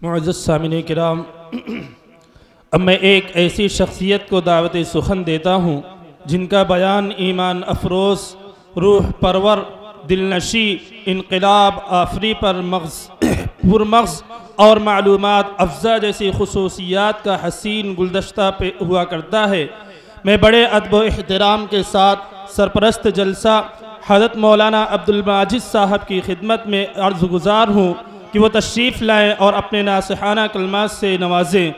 معزز سامعین کرام، اب میں ایک ایسی شخصیت کو دعوت سخن دیتا ہوں جن کا بیان ایمان افروز، روح پرور، دل نشی، انقلاب آفری پر مغز اور معلومات افزا جیسی خصوصیات کا حسین گلدستہ پہ ہوا کرتا ہے۔ میں بڑے ادب و احترام کے ساتھ سرپرست جلسہ حضرت مولانا عبدالماجد صاحب کی خدمت میں عرض گزار ہوں کہ وہ تشریف لائیں اور اپنے ناصحانہ کلمات سے نوازیں۔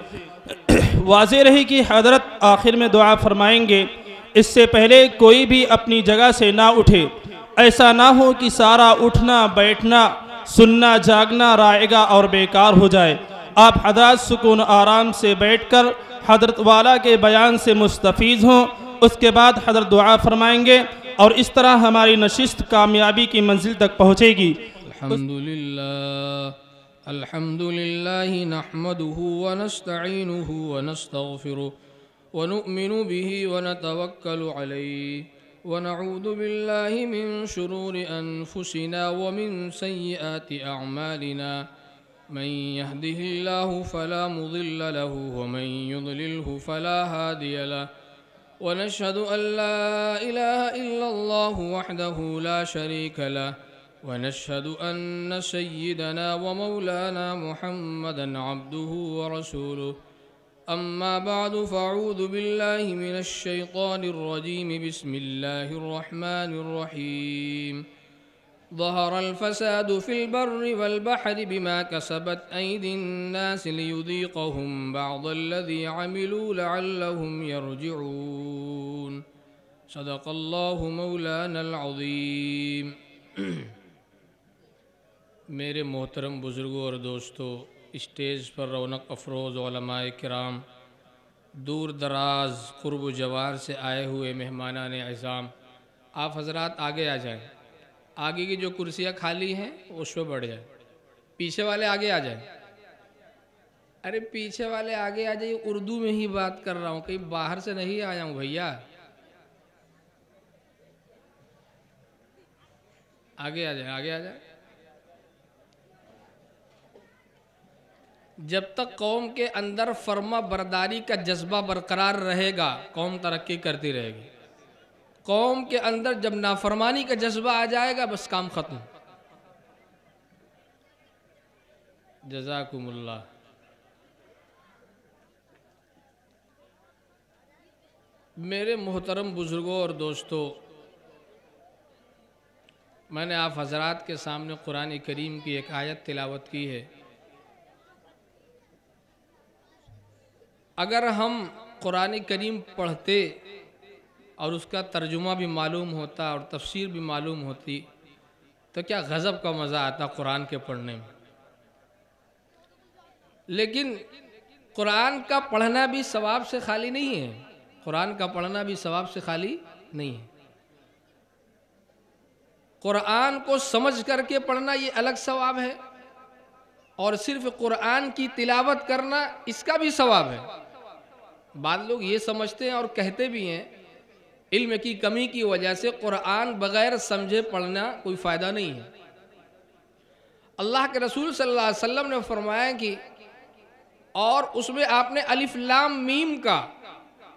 واضح رہی کہ حضرت آخر میں دعا فرمائیں گے، اس سے پہلے کوئی بھی اپنی جگہ سے نہ اٹھے۔ ایسا نہ ہو کہ سارا اٹھنا بیٹھنا، سننا جاگنا رائے گا اور بیکار ہو جائے۔ آپ حضرات سکون آرام سے بیٹھ کر حضرت والا کے بیان سے مستفیض ہوں، اس کے بعد حضرت دعا فرمائیں گے اور اس طرح ہماری نشست کامیابی کی منزل تک پہنچے گی۔ الحمدللہ نحمده ونستعینه ونستغفره ونؤمن به ونتوکل علیہ ونعوذ باللہ من شرور انفسنا ومن سیئات اعمالنا من يهده الله فلا مضل له ومن يضلله فلا هادي له ونشهد أن لا إله إلا الله وحده لا شريك له ونشهد أن سيدنا ومولانا محمدا عبده ورسوله أما بعد فأعوذ بالله من الشيطان الرجيم بسم الله الرحمن الرحيم ظهر الفساد في البر والبحر بما كسبت أيدي الناس ليذيقهم بعض الذي عملوا لعلهم يرجعون صدق الله مولانا العظيم۔ میرے محترم بزرگوں اور دوستو، اسٹیج پر رونق افروز علماء کرام، دور دراز قرب و جوار سے آئے ہوئے مہمانان اعظام، آپ حضرات آگے آ جائیں۔ آگے کی جو کرسیاں خالی ہیں اس پہ بڑھ جائیں۔ پیچھے والے آگے آ جائیں۔ ارے پیچھے والے آگے آ جائیں، اردو میں ہی بات کر رہا ہوں، کہیں باہر سے نہیں آیا ہوں بھیا۔ آگے آ جائیں، آگے آ جائیں۔ جب تک قوم کے اندر فرما برداری کا جذبہ برقرار رہے گا، قوم ترقی کرتی رہے گی۔ قوم کے اندر جب نافرمانی کا جذبہ آ جائے گا، بس کام ختم۔ جزاکم اللہ۔ میرے محترم بزرگوں اور دوستو، میں نے آپ حضرات کے سامنے قرآن کریم کی ایک آیت تلاوت کی ہے۔ اگر ہم قرآن کریم پڑھتے اور اس کا ترجمہ بھی معلوم ہوتا اور تفسیر بھی معلوم ہوتی تو کیا غضب کا مزہ آتا قرآن کے پڑھنے میں۔ لیکن قرآن کا پڑھنا بھی ثواب سے خالی نہیں ہے، قرآن کا پڑھنا بھی ثواب سے خالی نہیں ہے۔ قرآن کو سمجھ کر کے پڑھنا یہ الگ ثواب ہے، اور صرف قرآن کی تلاوت کرنا اس کا بھی ثواب ہے۔ بعض لوگ یہ سمجھتے ہیں اور کہتے بھی ہیں، علم کی کمی کی وجہ سے قرآن بغیر سمجھے پڑھنا کوئی فائدہ نہیں ہے۔ اللہ کے رسول صلی اللہ علیہ وسلم نے فرمایا کہ اور اس میں آپ نے الف لام میم کا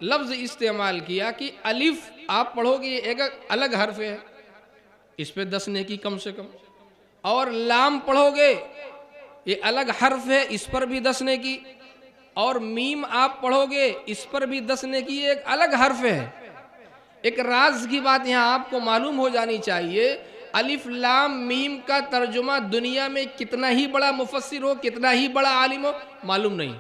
لفظ استعمال کیا کہ الف آپ پڑھو گے یہ ایک الگ حرف ہے، اس پہ 10 نیکی کم سے کم، اور لام پڑھو گے یہ الگ حرف ہے، اس پر بھی 10 نیکی، اور میم آپ پڑھو گے اس پر بھی 10 نیکی، ایک الگ حرف ہے۔ ایک راز کی بات یہاں آپ کو معلوم ہو جانی چاہیے، الف لام میم کا ترجمہ دنیا میں کتنا ہی بڑا مفسر ہو، کتنا ہی بڑا عالم ہو، معلوم نہیں۔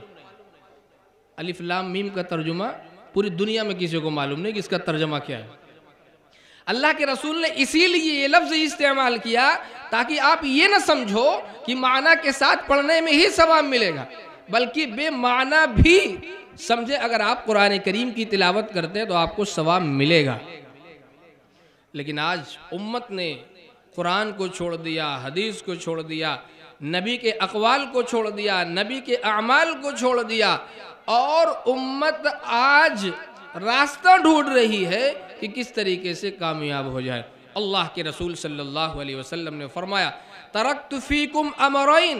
الف لام میم کا ترجمہ پوری دنیا میں کسی کو معلوم نہیں کہ اس کا ترجمہ کیا ہے۔ اللہ کے رسول نے اسی لیے یہ لفظ استعمال کیا تاکہ آپ یہ نہ سمجھو کہ معنی کے ساتھ پڑھنے میں ہی ثواب ملے گا، بلکہ بے معنی بھی سمجھے اگر آپ قرآن کریم کی تلاوت کرتے ہیں تو آپ کو ثواب ملے گا۔ لیکن آج امت نے قرآن کو چھوڑ دیا، حدیث کو چھوڑ دیا، نبی کے اقوال کو چھوڑ دیا، نبی کے اعمال کو چھوڑ دیا، اور امت آج راستہ ڈھونڈ رہی ہے کہ کس طریقے سے کامیاب ہو جائے۔ اللہ کے رسول صلی اللہ علیہ وسلم نے فرمایا، ترکت فیکم امرین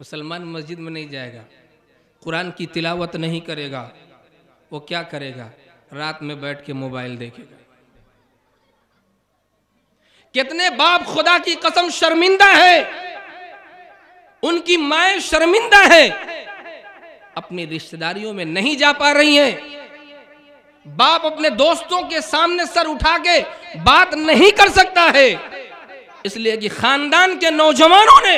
مسلمان مسجد میں نہیں جائے گا، قرآن کی تلاوت نہیں کرے گا، وہ کیا کرے گا؟ رات میں بیٹھ کے موبائل دیکھے گا۔ کتنے باپ خدا کی قسم شرمندہ ہے، ان کی مائیں شرمندہ ہے، اپنی رشتہ داریوں میں نہیں جا پا رہی ہیں۔ باپ اپنے دوستوں کے سامنے سر اٹھا کے بات نہیں کر سکتا ہے، اس لیے کہ خاندان کے نوجوانوں نے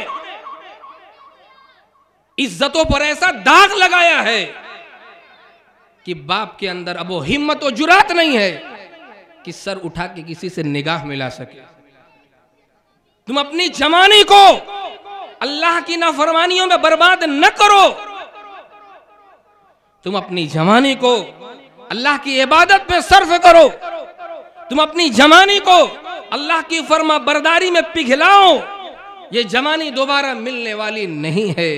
عزتوں پر ایسا داغ لگایا ہے کہ باپ کے اندر اب وہ ہمت و جرات نہیں ہے کہ سر اٹھا کے کسی سے نگاہ ملا سکے۔ تم اپنی جوانی کو اللہ کی نافرمانیوں میں برباد نہ کرو، تم اپنی جوانی کو اللہ کی عبادت پہ صرف کرو، تم اپنی جوانی کو اللہ کی فرما برداری میں پگھلاؤ۔ یہ جوانی دوبارہ ملنے والی نہیں ہے،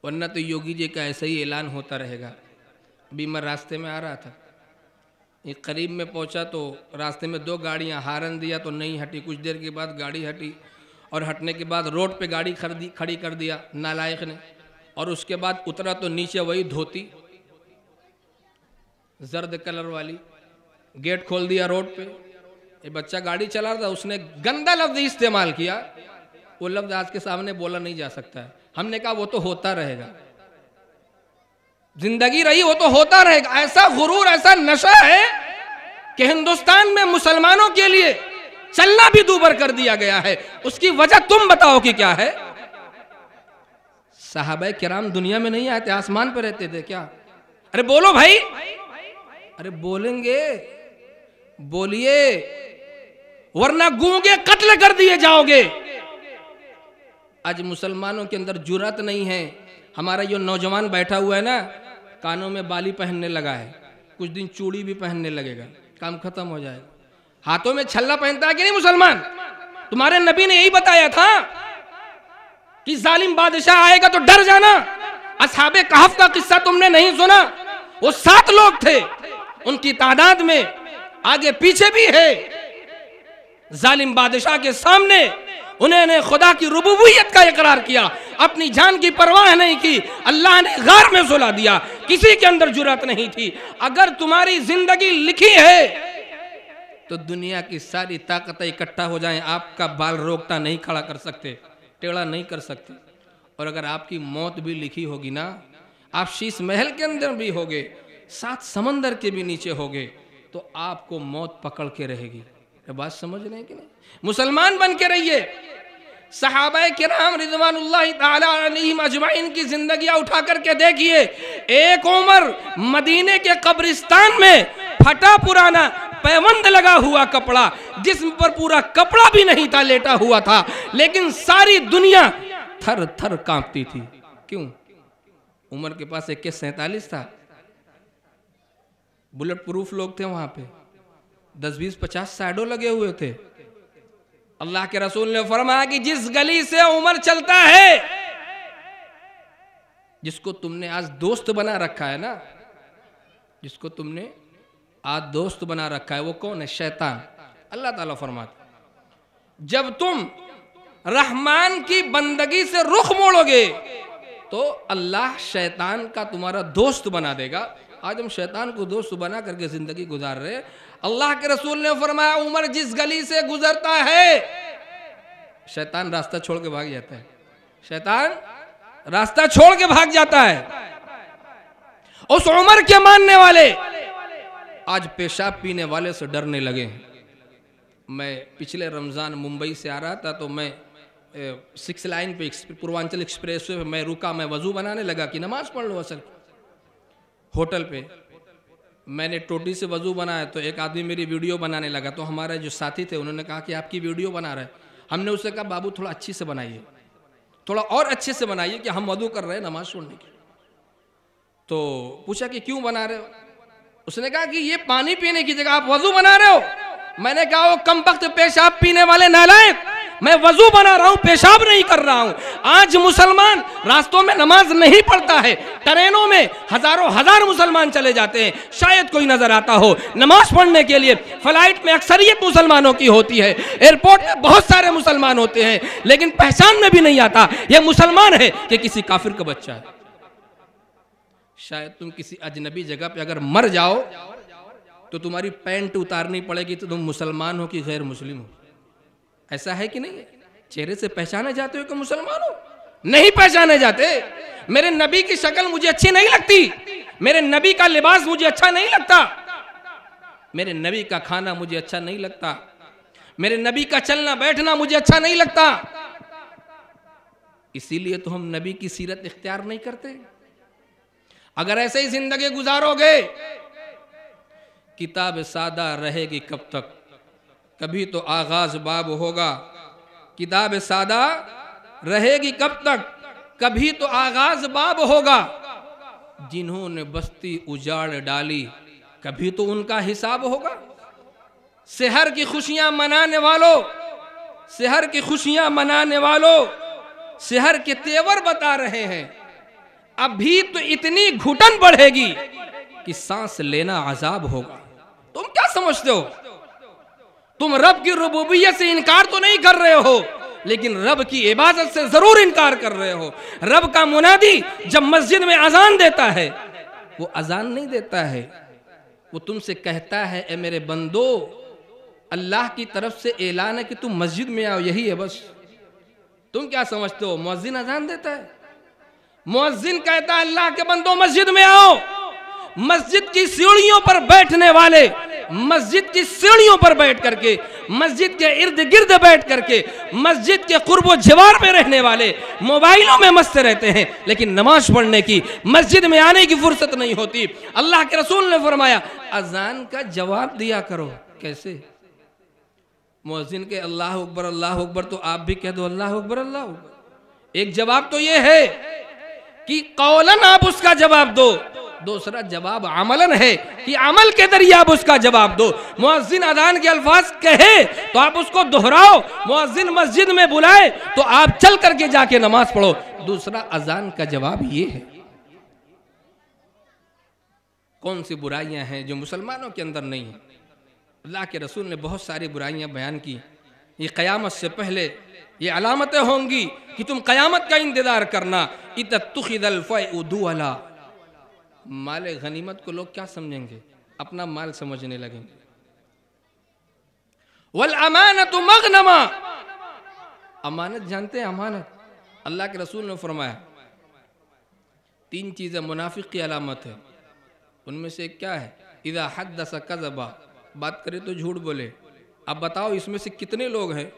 ورنہ تو یوگی جی کا ایسا ہی اعلان ہوتا رہے گا۔ ابھی میں راستے میں آ رہا تھا، ایک قریب میں پہنچا تو راستے میں 2 گاڑیاں، ہارن دیا تو نہیں ہٹی، کچھ دیر کے بعد گاڑی ہٹی، اور ہٹنے کے بعد روڈ پہ گاڑی کھڑی کر دیا نالائق نے، اور اس کے بعد اترا تو نیچے وہی دھوتی زرد کلر والی، گیٹ کھول دیا روڈ پہ۔ ایک بچہ گاڑی چلا رہا تھا، اس نے گندا لفظ استعمال کیا، وہ لفظ آج کے سامنے بولا نہیں جا سکتا ہے۔ ہم نے کہا وہ تو ہوتا رہے گا، زندگی رہی وہ تو ہوتا رہے گا۔ ایسا غرور، ایسا نشہ ہے کہ ہندوستان میں مسلمانوں کے لیے چلنا بھی دوبر کر دیا گیا ہے۔ اس کی وجہ تم بتاؤ کہ کیا ہے؟ صحابہ کرام دنیا میں نہیں آتے، آسمان پہ رہتے تھے کیا؟ ارے بولو بھائی، ارے بولیں گے، بولیے، ورنہ گونگے قتل کر دیے جاؤ گے۔ آج مسلمانوں کے اندر جرات نہیں ہے۔ ہمارا یہ نوجوان بیٹھا ہوا ہے نا، کانوں میں بالی پہننے لگا ہے، کچھ دن چوڑی بھی پہننے لگے گا، کام ختم ہو جائے گا۔ ہاتھوں میں چھلا پہنتا ہے کہ نہیں مسلمان؟ تمہارے نبی نے یہی بتایا تھا کہ ظالم بادشاہ آئے گا تو ڈر جانا۔ اصحاب کہف کا قصہ تم نے نہیں سنا؟ وہ 7 لوگ تھے، ان کی تعداد میں آگے پیچھے بھی ہے۔ ظالم بادشاہ کے سامنے انہوں نے خدا کی ربوبیت کا اقرار کیا، اپنی جان کی پرواہ نہیں کی، اللہ نے غار میں سلا دیا، کسی کے اندر جرات نہیں تھی۔ اگر تمہاری زندگی لکھی ہے تو دنیا کی ساری طاقتیں اکٹھا ہو جائیں، آپ کا بال روکتا نہیں کھڑا کر سکتے، ٹیڑھا نہیں کر سکتے۔ اور اگر آپ کی موت بھی لکھی ہوگی نا، آپ شیش محل کے اندر بھی ہوگے، 7 سمندر کے بھی نیچے ہوگے، تو آپ کو موت پکڑ کے رہے گی۔ یہ بات سمجھ رہے ہیں کہ نہیں؟ مسلمان بن کے رہیے۔ صحابہ کرام رضوان اللہ تعالی علیہم اجمعین کی زندگیاں اٹھا کر کے دیکھیے۔ ایک عمر مدینے کے قبرستان میں پھٹا پرانا پیوند لگا ہوا کپڑا، جسم پر پورا کپڑا بھی نہیں تھا، لیٹا ہوا تھا، لیکن ساری دنیا تھر تھر کانپتی تھی۔ کیوں؟ عمر کے پاس AK-47 تھا، بلٹ پروف لوگ تھے وہاں پہ، 10 20 50 سائیڈوں لگے ہوئے تھے۔ اللہ کے رسول نے فرمایا کہ جس گلی سے عمر چلتا ہے، جس کو تم نے آج دوست بنا رکھا ہے نا، جس کو تم نے آج دوست بنا رکھا ہے، وہ کون ہے؟ شیطان۔ اللہ تعالیٰ فرماتا جب تم رحمان کی بندگی سے رخ موڑو گے تو اللہ شیطان کا تمہارا دوست بنا دے گا۔ آج ہم شیطان کو دوست بنا کر کے زندگی گزار رہے ہیں۔ اللہ کے رسول نے فرمایا عمر جس گلی سے گزرتا ہے، شیطان راستہ چھوڑ کے بھاگ جاتا ہے، شیطان راستہ چھوڑ کے بھاگ جاتا ہے۔ اس عمر کے ماننے والے آج پیشاب پینے والے سے ڈرنے لگے ہیں۔ میں پچھلے رمضان ممبئی سے آ رہا تھا تو میں 6 لائن پہ پوروانچل ایکسپریس وے پہ میں رکا، میں وضو بنانے لگا کہ نماز پڑھ لوں۔ اصل ہوٹل پہ میں نے ٹوٹی سے وضو بنایا تو ایک آدمی میری ویڈیو بنانے لگا، تو ہمارے جو ساتھی تھے انہوں نے کہا کہ آپ کی ویڈیو بنا رہے ہیں۔ ہم نے اسے کہا بابو تھوڑا اچھی سے بنائیے، تھوڑا اور اچھے سے بنائیے کہ ہم وضو کر رہے ہیں نماز چھوڑنے کی۔ تو پوچھا کہ کیوں بنا رہے ہو؟ اس نے کہا کہ یہ پانی پینے کی جگہ آپ وضو بنا رہے ہو۔ میں نے کہا وہ کم وقت پیشاب پینے والے نالائق، میں وضو بنا رہا ہوں، پیشاب نہیں کر رہا ہوں۔ آج مسلمان راستوں میں نماز نہیں پڑھتا ہے، ٹرینوں میں ہزاروں ہزار مسلمان چلے جاتے ہیں، شاید کوئی نظر آتا ہو نماز پڑھنے کے لیے۔ فلائٹ میں اکثریت مسلمانوں کی ہوتی ہے، ایئرپورٹ میں بہت سارے مسلمان ہوتے ہیں، لیکن پہچان میں بھی نہیں آتا یہ مسلمان ہے کہ کسی کافر کا بچہ ہے۔ شاید تم کسی اجنبی جگہ پہ اگر مر جاؤ تو تمہاری پینٹ اتارنی پڑے گی تو تم مسلمان ہو کہ غیر مسلم ہو، ایسا ہے کہ نہیں؟ چہرے سے پہچانے جاتے ہو کہ مسلمان ہو؟ نہیں پہچانے جاتے۔ میرے نبی کی شکل مجھے اچھی نہیں لگتی، میرے نبی کا لباس مجھے اچھا نہیں لگتا، میرے نبی کا کھانا مجھے اچھا نہیں لگتا، میرے نبی کا چلنا بیٹھنا مجھے اچھا نہیں لگتا، اسی لیے تو ہم نبی کی سیرت اختیار نہیں کرتے۔ اگر ایسے ہی زندگی گزارو گے، کتاب سادہ رہے گی کب تک؟ کبھی تو آغاز باب ہوگا۔ کتاب سادہ رہے گی کب تک؟ کبھی تو آغاز باب ہوگا۔ جنہوں نے بستی اجاڑ ڈالی، کبھی تو ان کا حساب ہوگا۔ سحر کی خوشیاں منانے والوں، سحر کی خوشیاں منانے والوں، سحر کے تیور بتا رہے ہیں، ابھی تو اتنی گھٹن بڑھے گی کہ سانس لینا عذاب ہوگا۔ تم کیا سمجھتے ہو؟ تم رب کی ربوبیت سے انکار تو نہیں کر رہے ہو، لیکن رب کی عبادت سے ضرور انکار کر رہے ہو۔ رب کا منادی جب مسجد میں اذان دیتا ہے، وہ اذان نہیں دیتا ہے، وہ تم سے کہتا ہے اے میرے بندو، اللہ کی طرف سے اعلان ہے کہ تم مسجد میں آؤ، یہی ہے بس۔ تم کیا سمجھتے ہو مؤذن اذان دیتا ہے؟ مؤذن کہتا ہے اللہ کے بندو مسجد میں آؤ۔ مسجد کی سیڑھیوں پر بیٹھنے والے، مسجد کی سیڑھیوں پر بیٹھ کر کے، مسجد کے ارد گرد بیٹھ کر کے، مسجد کے قرب و جوار میں رہنے والے موبائلوں میں مست رہتے ہیں، لیکن نماز پڑھنے کی، مسجد میں آنے کی فرصت نہیں ہوتی۔ اللہ کے رسول نے فرمایا اذان کا جواب دیا کرو۔ کیسے؟ مؤذن کے اللہ اکبر تو آپ بھی کہہ دو اللہ اکبر اللہ اکبر۔ ایک جواب تو یہ ہے کہ قولاً آپ اس کا جواب دو، دوسرا جواب عملاً ہے کہ عمل کے ذریعے آپ اس کا جواب دو۔ مؤذن اذان کے الفاظ کہے تو آپ اس کو دہراؤ، مؤذن مسجد میں بلائے تو آپ چل کر کے جا کے نماز پڑھو۔ دوسرا اذان کا جواب یہ ہے۔ کون سی برائیاں ہیں جو مسلمانوں کے اندر نہیں ہیں؟ اللہ کے رسول نے بہت ساری برائیاں بیان کی۔ یہ قیامت سے پہلے یہ علامتیں ہوں گی کہ تم قیامت کا انتظار کرنا۔ اتتخذ الفیء دولا، مال غنیمت کو لوگ کیا سمجھیں گے؟ اپنا مال سمجھنے لگیں گے۔ والامانۃ مغنما، امانت جانتے ہیں؟ امانت اللہ کے رسول نے فرمایا 3 چیزیں منافق کی علامت ہے، ان میں سے ایک کیا ہے؟ اذا حدث کذب، بات کرے تو جھوٹ بولے۔ اب بتاؤ اس میں سے کتنے لوگ ہیں؟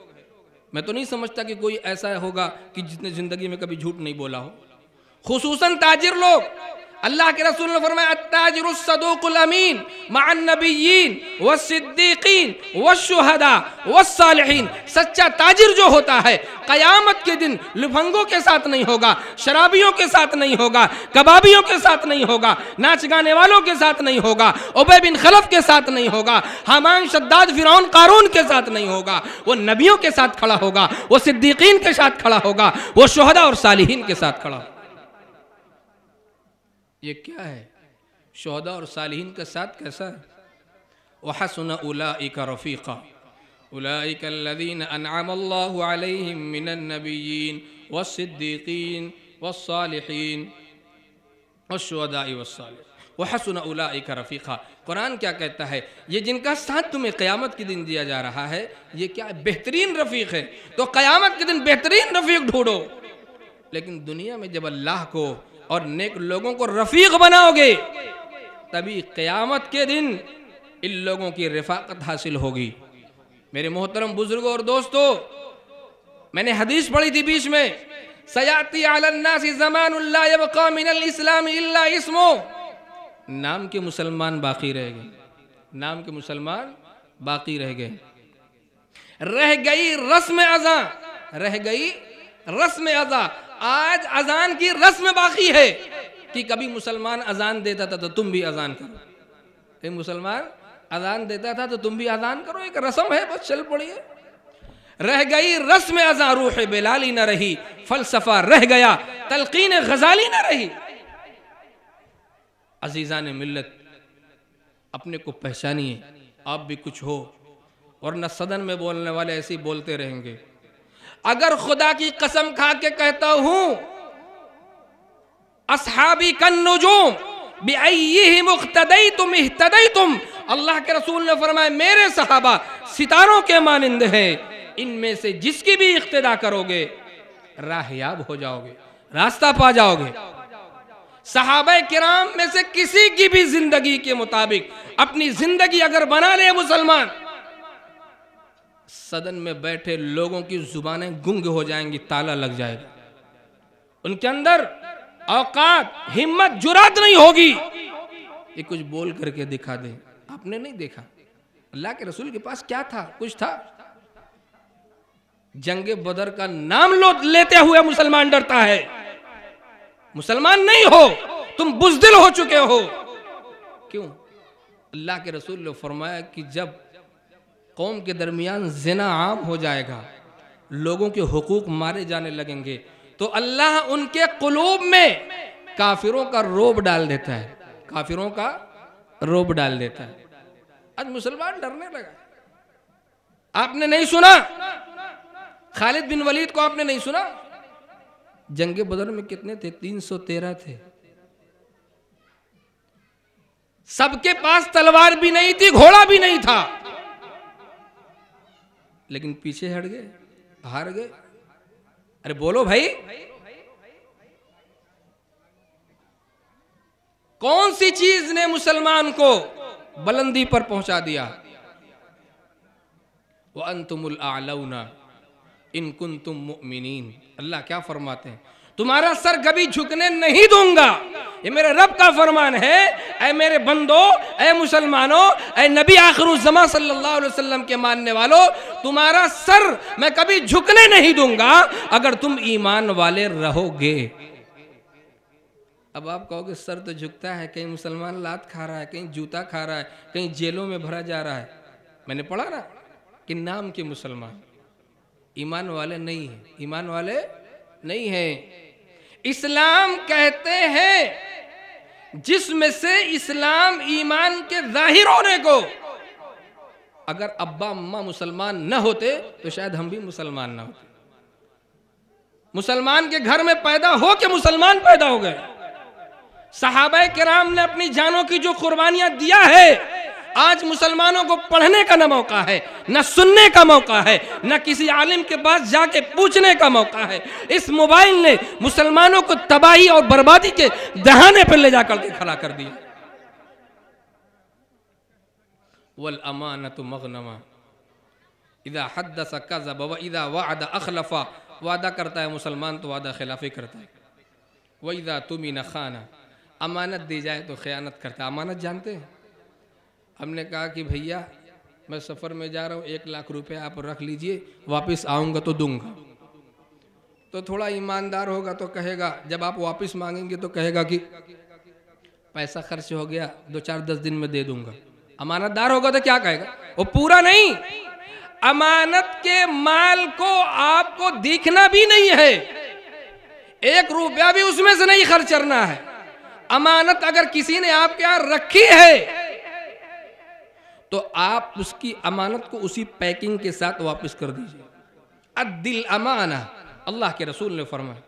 میں تو نہیں سمجھتا کہ کوئی ایسا ہوگا کہ جس نے زندگی میں کبھی جھوٹ نہیں بولا ہو، خصوصاً تاجر لوگ۔ اللہ کے رسول نے فرمایا التاجر الصدوق الامین مع النبیین والصدیقین والشہداء والصالحین۔ سچا تاجر جو ہوتا ہے قیامت کے دن لفنگوں کے ساتھ نہیں ہوگا، شرابیوں کے ساتھ نہیں ہوگا، کبابیوں کے ساتھ نہیں ہوگا، ناچ گانے والوں کے ساتھ نہیں ہوگا، ابی بن خلف کے ساتھ نہیں ہوگا، حامان شداد فرعون قارون کے ساتھ نہیں ہوگا، وہ نبیوں کے ساتھ کھڑا ہوگا، وہ صدیقین کے ساتھ کھڑا ہوگا، وہ شہداء اور صالحین کے ساتھ کھڑا ہوگا۔ یہ کیا ہے؟ شہداء اور صالحین کے ساتھ کیسا ہے؟ وَحَسُنَ أُولَئِكَ رَفِيقًا أُولَئِكَ الَّذِينَ أَنْعَمَ اللَّهُ عَلَيْهِمْ مِنَ النَّبِيِّينَ وَالصِّدِّيقِينَ وَالصَّالِحِينَ وَالشُّهَدَاءِ وَالصَّالِحِينَ وَحَسُنَ أُولَئِكَ رَفِيقًا۔ قرآن کیا کہتا ہے؟ یہ جن کا ساتھ تمہیں قیامت کے دن دیا جا رہا ہے، یہ کیا بہترین رفیق ہے۔ تو قیامت کے دن بہترین رفیق ڈھونڈو۔ لیکن دنیا میں جب اللہ کو اور نیک لوگوں کو رفیق بناؤ گے، تبھی قیامت کے دن ان لوگوں کی رفاقت حاصل ہوگی۔ میرے محترم بزرگوں اور دوستو، میں نے حدیث پڑھی تھی بیچ میں، سیاتی علی الناس زمان لا یبقى من الاسلام الا اسمو، نام کے مسلمان باقی رہ گئے، نام کے مسلمان باقی رہ گئے، رہ گئی رسم اذان، رہ گئی رسم اذان۔ آج اذان کی رسم باقی ہے کہ کبھی مسلمان اذان دیتا تھا تو تم بھی اذان کرو، کبھی مسلمان اذان دیتا تھا تو تم بھی اذان کرو، ایک رسم ہے، بس چل پڑیے۔ رہ گئی رسم ازاں روح بلالی نہ رہی، فلسفہ رہ گیا تلقین غزالی نہ رہی۔ عزیزان ملت، اپنے کو پہچانیے، آپ بھی کچھ ہو، ورنہ صدن میں بولنے والے ایسے ہی بولتے رہیں گے۔ اگر خدا کی قسم کھا کے کہتا ہوں اصحابی کالنجوم بِأَيِّهِمُ اقْتَدَيْتُمْ اهْتَدَيْتُمْ، اللہ کے رسول نے فرمایا میرے صحابہ ستاروں کے مانند ہیں، ان میں سے جس کی بھی اقتدا کرو گے راہیاب ہو جاؤ گے، راستہ پا جاؤ گے۔ صحابہ کرام میں سے کسی کی بھی زندگی کے مطابق اپنی زندگی اگر بنا لے مسلمان، صدن میں بیٹھے لوگوں کی زبانیں گنگ ہو جائیں گی، تالا لگ جائے گا، ان کے اندر اوقات، ہمت، جرات نہیں ہوگی یہ کچھ بول کر کے دکھا دیں۔ آپ نے نہیں دیکھا اللہ کے رسول کے پاس کیا تھا؟ کچھ تھا؟ جنگ بدر کا نام لیتے ہوئے مسلمان ڈرتا ہے۔ مسلمان نہیں ہو، تم بزدل ہو چکے ہو۔ کیوں؟ اللہ کے رسول نے فرمایا کہ جب قوم کے درمیان زنا عام ہو جائے گا، لوگوں کے حقوق مارے جانے لگیں گے، تو اللہ ان کے قلوب میں کافروں کا روب ڈال دیتا ہے، کافروں کا روب ڈال دیتا ہے۔ آج مسلمان ڈرنے لگا۔ آپ نے نہیں سنا خالد بن ولید کو؟ آپ نے نہیں سنا جنگ بدر میں کتنے تھے؟ 313 تھے۔ سب کے پاس تلوار بھی نہیں تھی، گھوڑا بھی نہیں تھا، لیکن پیچھے ہٹ گئے، ہار گئے۔ ارے بولو بھائی، کون سی چیز نے مسلمان کو بلندی پر پہنچا دیا؟ وَأَنْتُمُ الْأَعْلَوْنَ إِن كُنْتُم مُؤْمِنِينَ۔ اللہ کیا فرماتے ہیں؟ تمہارا سر کبھی جھکنے نہیں دوں گا، یہ میرے رب کا فرمان ہے۔ اے میرے بندو، اے مسلمانوں، اے نبی آخر الزماں صلی اللہ علیہ وسلم کے ماننے والوں، تمہارا سر میں کبھی جھکنے نہیں دوں گا اگر تم ایمان والے رہو گے۔ اب آپ کہو کہ سر تو جھکتا ہے، کہیں مسلمان لات کھا رہا ہے، کہیں جوتا کھا رہا ہے، کہیں جیلوں میں بھرا جا رہا ہے۔ میں نے پڑھا نا کہ نام کے مسلمان، ایمان والے نہیں ہیں، ایمان والے نہیں ہیں۔ اسلام کہتے ہیں جس میں سے اسلام ایمان کے ظاہر ہونے کو، اگر ابا اماں مسلمان نہ ہوتے تو شاید ہم بھی مسلمان نہ ہوتے۔ مسلمان کے گھر میں پیدا ہو کے مسلمان پیدا ہو گئے۔ صحابہ کرام نے اپنی جانوں کی جو قربانیاں دیا ہے، آج مسلمانوں کو پڑھنے کا نہ موقع ہے، نہ سننے کا موقع ہے، نہ کسی عالم کے پاس جا کے پوچھنے کا موقع ہے۔ اس موبائل نے مسلمانوں کو تباہی اور بربادی کے دہانے پر لے جا کر کے کھڑا کر دیا۔ وَالْأَمَانَةُ مَغْنَمًا اِذَا حَدَّثَ كَذَبَ وَإِذَا وَعَدَ أَخْلَفَ، وعدہ کرتا ہے مسلمان تو وعدہ خلافی کرتا ہے۔ وَإِذَا تُمِنَ خَانَ، امانت دی جائے تو خیانت کرتا ہے۔ امانت جانتے ہیں؟ ہم نے کہا کہ بھیا میں سفر میں جا رہا ہوں، 1 لاکھ روپے آپ رکھ لیجئے، واپس آؤں گا تو دوں گا۔ تو تھوڑا ایماندار ہوگا تو کہے گا، جب آپ واپس مانگیں گے تو کہے گا کہ پیسہ خرچ ہو گیا، 2-4-10 دن میں دے دوں گا۔ امانت دار ہوگا تو کیا کہے گا؟ وہ پورا نہیں، امانت کے مال کو آپ کو دیکھنا بھی نہیں ہے، 1 روپیہ بھی اس میں سے نہیں خرچ کرنا ہے۔ امانت اگر کسی نے آپ کے یہاں رکھی ہے تو آپ اس کی امانت کو اسی پیکنگ کے ساتھ واپس کر دیجئے۔ عدل امانہ، اللہ کے رسول نے فرمایا۔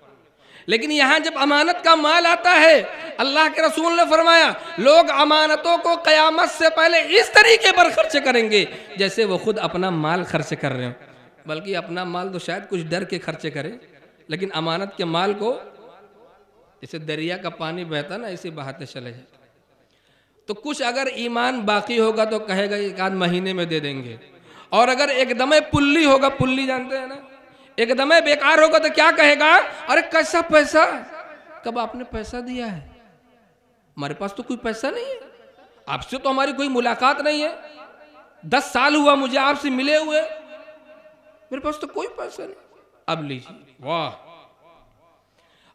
لیکن یہاں جب امانت کا مال آتا ہے، اللہ کے رسول نے فرمایا لوگ امانتوں کو قیامت سے پہلے اس طریقے پر خرچ کریں گے جیسے وہ خود اپنا مال خرچ کر رہے ہیں۔ بلکہ اپنا مال تو شاید کچھ ڈر کے خرچ کرے، لیکن امانت کے مال کو جیسے دریا کا پانی بہتا نا، اسے بہاتے چلے جائے۔ تو کچھ اگر ایمان باقی ہوگا تو کہے گا 1 مہینے میں دے دیں گے، اور اگر ایک دمے پلی ہوگا، پلی جانتے ہیں نا، ایک دمے بیکار ہوگا تو کیا کہے گا؟ ارے کیسا پیسہ؟ کب آپ نے پیسہ دیا ہے؟ ہمارے پاس تو کوئی پیسہ نہیں ہے، آپ سے تو ہماری کوئی ملاقات نہیں ہے، 10 سال ہوا مجھے آپ سے ملے ہوئے، میرے پاس تو کوئی پیسہ نہیں۔ اب لیجیے، واہ!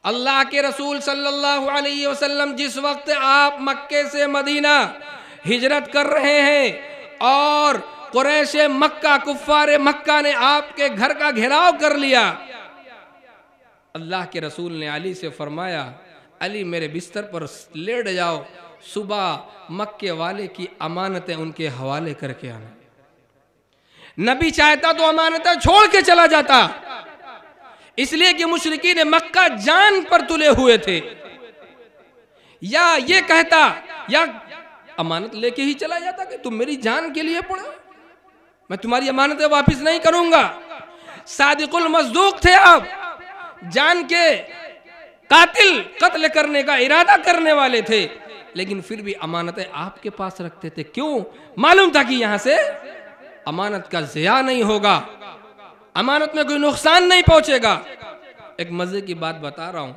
اللہ کے رسول صلی اللہ علیہ وسلم جس وقت آپ مکے سے مدینہ ہجرت کر رہے ہیں اور قریش مکہ کفار مکہ نے آپ کے گھر کا گھیراؤ کر لیا، اللہ کے رسول نے علی سے فرمایا علی میرے بستر پر لیٹ جاؤ، صبح مکے والے کی امانتیں ان کے حوالے کر کے آنا۔ نبی چاہتا تو امانتیں چھوڑ کے چلا جاتا، اس لیے کہ مشرکین مکہ جان پر تلے ہوئے تھے، یا یہ کہتا یا امانت لے کے ہی چلا جاتا کہ تم میری جان کے لیے پڑے، میں تمہاری امانتیں واپس نہیں کروں گا۔ صادق المصدوق تھے آپ، جان کے قتل کرنے کا ارادہ کرنے والے تھے، لیکن پھر بھی امانتیں آپ کے پاس رکھتے تھے۔ کیوں؟ معلوم تھا کہ یہاں سے امانت کا ضیاع نہیں ہوگا، امانت میں کوئی نقصان نہیں پہنچے گا۔ ایک مزے کی بات بتا رہا ہوں،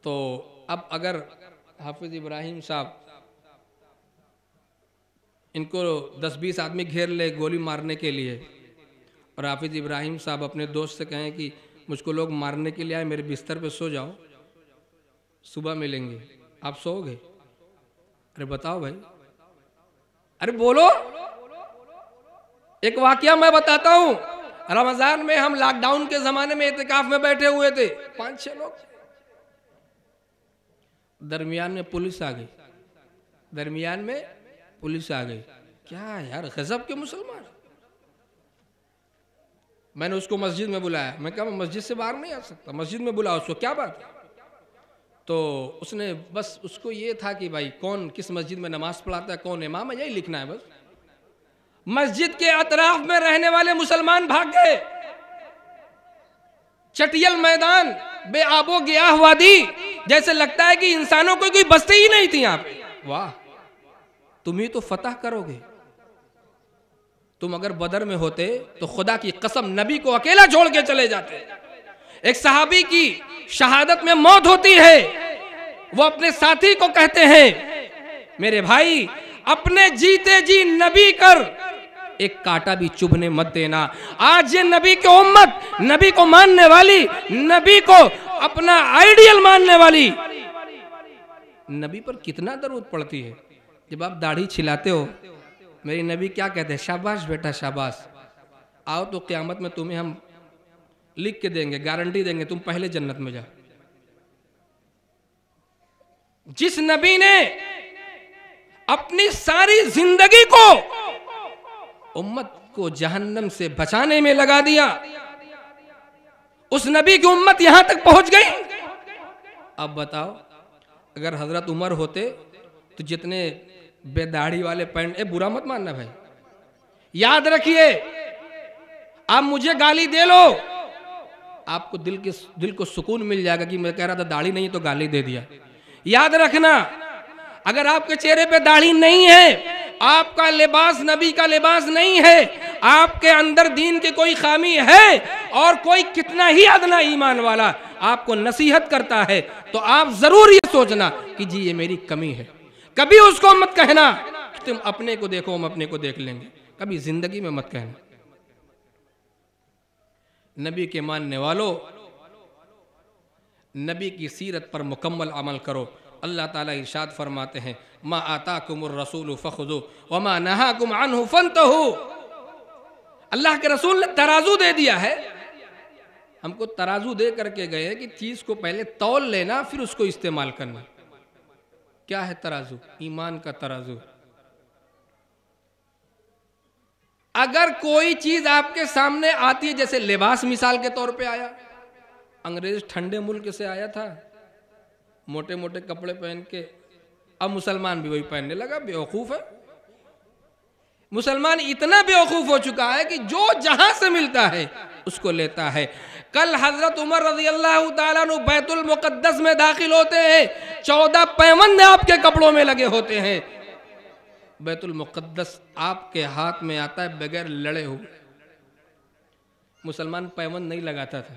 تو اب اگر حافظ ابراہیم صاحب ان کو 10-20 آدمی گھیر لے گولی مارنے کے لیے، اور حافظ ابراہیم صاحب اپنے دوست سے کہیں کہ مجھ کو لوگ مارنے کے لیے آئے، میرے بستر پہ سو جاؤ، صبح ملیں گے، آپ سو گے؟ ارے بتاؤ بھائی، ارے بولو۔ ایک واقعہ میں بتاتا ہوں، رمضان میں ہم لاک ڈاؤن کے زمانے میں اعتکاف میں بیٹھے ہوئے تھے، 5-6 لوگ، درمیان میں پولیس آ گئی، کیا یار غضب کے مسلمان۔ میں نے اس کو مسجد میں بلایا، میں کہا میں مسجد سے باہر نہیں آ سکتا، مسجد میں بلاؤ اس کو، کیا بات ہے؟ تو اس نے بس اس کو یہ تھا کہ بھائی کون کس مسجد میں نماز پڑھاتا ہے، کون امام ہے، یہی لکھنا ہے بس۔ مسجد کے اطراف میں رہنے والے مسلمان بھاگ گئے، چٹیل میدان، بے آب و گیاہ وادی، جیسے لگتا ہے کہ انسانوں کو کوئی بستی ہی نہیں تھی یہاں پہ۔ واہ، تم ہی تو فتح کرو گے، تم اگر بدر میں ہوتے تو خدا کی قسم نبی کو اکیلا چھوڑ کے چلے جاتے۔ ایک صحابی کی شہادت میں موت ہوتی ہے، وہ اپنے ساتھی کو کہتے ہیں میرے بھائی اپنے جیتے جی نبی کر، ایک کانٹا بھی چبھنے مت دینا۔ آج یہ نبی کی امت، نبی کو ماننے والی، نبی کو اپنا آئیڈیل ماننے والی، نبی پر کتنا درود پڑتی ہے۔ جب آپ داڑھی چھلاتے ہو، میری نبی کیا کہتے ہیں؟ شاباش بیٹا شاباش، آؤ تو قیامت میں تمہیں ہم لکھ کے دیں گے، گارنٹی دیں گے تم پہلے جنت میں جاؤ۔ جس نبی نے اپنی ساری زندگی کو امت کو جہنم سے بچانے میں لگا دیا، اس نبی کی امت یہاں تک پہنچ گئی۔ اب بتاؤ اگر حضرت عمر ہوتے تو جتنے بے داڑھی والے پینٹ، برا مت ماننا بھائی، یاد رکھیے، آپ مجھے گالی دے لو، آپ کو دل کو سکون مل جائے گا کہ میں کہہ رہا تھا داڑھی نہیں تو گالی دے دیا۔ یاد رکھنا اگر آپ کے چہرے پہ داڑھی نہیں ہے، آپ کا لباس نبی کا لباس نہیں ہے، آپ کے اندر دین کی کوئی خامی ہے، اور کوئی کتنا ہی ادنا ایمان والا آپ کو نصیحت کرتا ہے تو آپ ضرور یہ سوچنا کہ جی یہ میری کمی ہے۔ کبھی اس کو مت کہنا کہ تم اپنے کو دیکھو ہم اپنے کو دیکھ لیں گے، کبھی زندگی میں مت کہنا۔ نبی کے ماننے والوں، نبی کی سیرت پر مکمل عمل کرو۔ اللہ تعالیٰ ارشاد فرماتے ہیں ما آتاکم الرسول فخذوا وما نہاکم عنہ فانتہوا۔ اللہ کے رسول نے ترازو دے دیا ہے، ہم کو ترازو دے کر کے گئے کہ چیز کو پہلے تول لینا پھر اس کو استعمال کرنا۔ کیا ہے ترازو؟ ایمان کا ترازو۔ اگر کوئی چیز آپ کے سامنے آتی ہے، جیسے لباس مثال کے طور پہ آیا، انگریز ٹھنڈے ملک سے آیا تھا، موٹے موٹے کپڑے پہن کے، اب مسلمان بھی وہی پہننے لگا، بیوقوف ہے۔ مسلمان اتنا بیوقوف ہو چکا ہے کہ جو جہاں سے ملتا ہے اس کو لیتا ہے۔ کل حضرت عمر رضی اللہ تعالیٰ عنہ بیت المقدس میں داخل ہوتے ہیں، 14 پیوند آپ کے کپڑوں میں لگے ہوتے ہیں، بیت المقدس آپ کے ہاتھ میں آتا ہے بغیر لڑے ہوئے۔ مسلمان پیوند نہیں لگاتا تھا،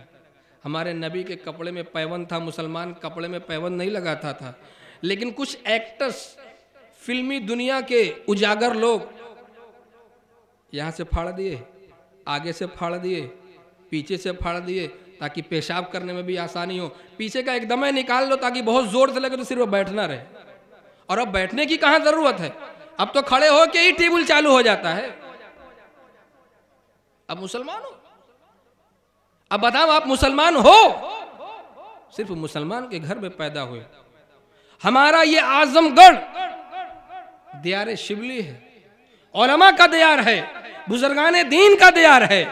ہمارے نبی کے کپڑے میں پیوند تھا، مسلمان کپڑے میں پیوند نہیں لگاتا تھا، لیکن کچھ ایکٹرز، فلمی دنیا کے اجاگر لوگ یہاں سے پھاڑ دیے، آگے سے پھاڑ دیے، پیچھے سے پھاڑ دیے تاکہ پیشاب کرنے میں بھی آسانی ہو، پیچھے کا ایک دمے نکال لو تاکہ بہت زور سے لگے تو صرف بیٹھنا رہے۔ اور اب بیٹھنے کی کہاں ضرورت ہے، اب تو کھڑے ہو کے ہی ٹیبل چالو ہو جاتا ہے۔ اب مسلمان ہو. اب بتاؤ آپ مسلمان ہو, صرف مسلمان کے گھر میں پیدا ہوئے. ہمارا یہ اعظم گڑھ دیار شبلی ہے, علماء کا دیار ہے, بزرگان دین کا دیار ہے.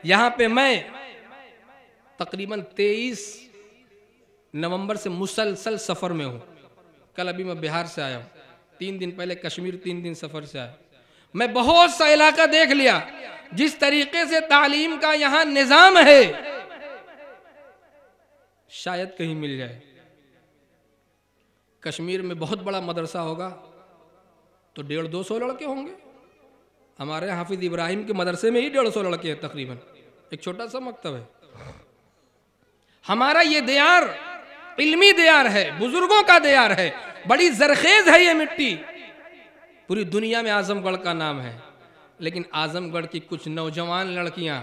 یہاں پہ میں تقریباً 23 نومبر سے مسلسل سفر میں ہوں. کل ابھی میں بہار سے آیا ہوں, 3 دن پہلے کشمیر 3 دن سفر سے آیا. میں بہت سا علاقہ دیکھ لیا. جس طریقے سے تعلیم کا یہاں نظام ہے شاید کہیں مل جائے. کشمیر میں بہت بڑا مدرسہ ہوگا تو 150-200 لڑکے ہوں گے. ہمارے حافظ ابراہیم کے مدرسے میں ہی 150 لڑکے ہیں تقریباً, ایک چھوٹا سا مکتب ہے. ہمارا یہ دیار علمی دیار ہے, بزرگوں کا دیار ہے, بڑی زرخیز ہے یہ مٹی. پوری دنیا میں اعظم گڑھ کا نام ہے, لیکن اعظم گڑھ کی کچھ نوجوان لڑکیاں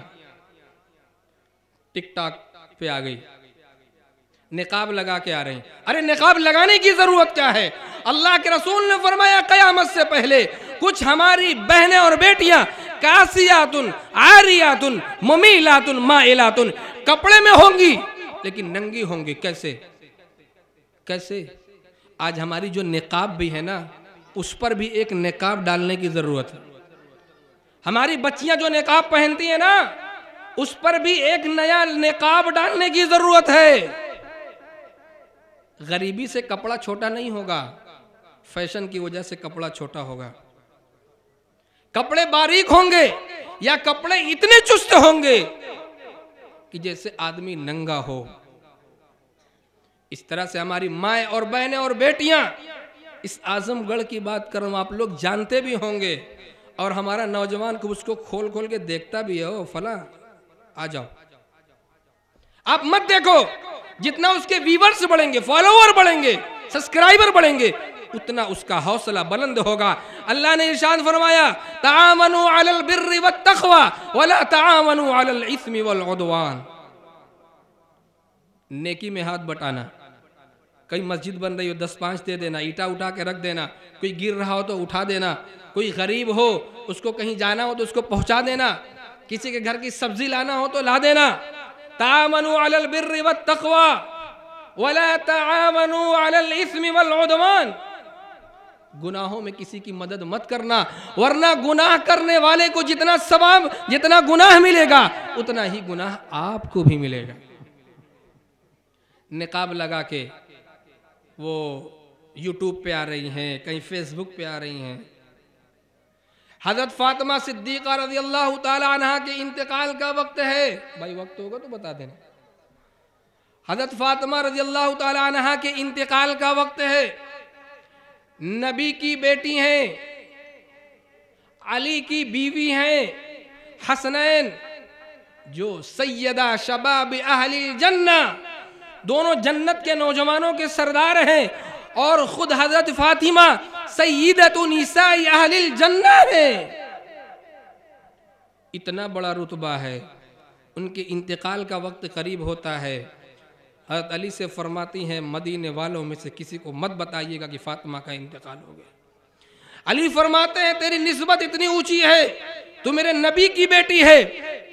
ٹک ٹاک پہ آ گئی, نقاب لگا کے آ رہی ہیں. ارے نقاب لگانے کی ضرورت کیا ہے؟ اللہ کے رسول نے فرمایا قیامت سے پہلے کچھ ہماری بہنیں اور بیٹیاں کاسیاتن عاریاتن ممیلاتن مائلاتن, کپڑے میں ہوں گی لیکن ننگی ہوں گی. کیسے؟ آج ہماری جو نقاب بھی ہے نا, اس پر بھی ایک نقاب ڈالنے کی ضرورت ہے. ہماری بچیاں جو نقاب پہنتی ہیں نا, اس پر بھی ایک نیا نقاب ڈالنے کی ضرورت ہے. غریبی سے کپڑا چھوٹا نہیں ہوگا, فیشن کی وجہ سے کپڑا چھوٹا ہوگا. کپڑے باریک ہوں گے یا کپڑے اتنے چست ہوں گے کہ جیسے آدمی ننگا ہو. اس طرح سے ہماری مائیں اور بہنیں اور بیٹیاں, اس اعظم گڑھ کی بات کر رہا ہوں, آپ لوگ جانتے بھی ہوں گے, اور ہمارا نوجوان کو اس کو کھول کھول کے دیکھتا بھی ہے. او فلاں آ جاؤ. آپ مت دیکھو, جتنا اس کے ویورز بڑھیں گے, فالوور بڑھیں گے, سبسکرائبر بڑھیں گے, اتنا اس کا حوصلہ بلند ہوگا. اللہ نے ارشاد فرمایا تعاونوا علی البر والتقوی ولا تعاونوا علی الاثم والعدوان. نیکی میں ہاتھ بٹانا. کئی مسجد بن رہی ہو 10-5 دے دینا, اینٹا اٹھا کے رکھ دینا, کوئی گر رہا ہو تو اٹھا دینا, کوئی غریب ہو اس کو کہیں جانا ہو تو اس کو پہنچا دینا, کسی کے گھر کی سبزی لانا ہو تو لا دینا. تعاونوا علی البر والتقوی ولا تعاونوا علی الاثم والعدوان. گناہوں میں کسی کی مدد مت کرنا, ورنہ گناہ کرنے والے کو جتنا ثواب, جتنا گناہ ملے گا اتنا ہی گناہ آپ کو بھی ملے گا. نقاب لگا کے وہ یوٹیوب پہ آ رہی ہیں, کہیں فیس بک پہ آ رہی ہیں. حضرت فاطمہ صدیقہ رضی اللہ تعالی عنہ کے انتقال کا وقت ہے. بھائی وقت ہوگا تو بتا دینا. حضرت فاطمہ رضی اللہ تعالی عنہ کے انتقال کا وقت ہے. نبی کی بیٹی ہیں, علی کی بیوی ہیں, حسنین جو سیدہ شباب اہل الجنہ, دونوں جنت کے نوجوانوں کے سردار ہیں, اور خود حضرت فاطمہ سیدۃ نساء اہل الجنہ ہیں. اتنا بڑا رتبہ ہے. ان کے انتقال کا وقت قریب ہوتا ہے. حضرت علی سے فرماتی ہیں مدینے والوں میں سے کسی کو مت بتائیے گا کہ فاطمہ کا انتقال ہو گیا. علی فرماتے ہیں تیری نسبت اتنی اونچی ہے, تو میرے نبی کی بیٹی ہے,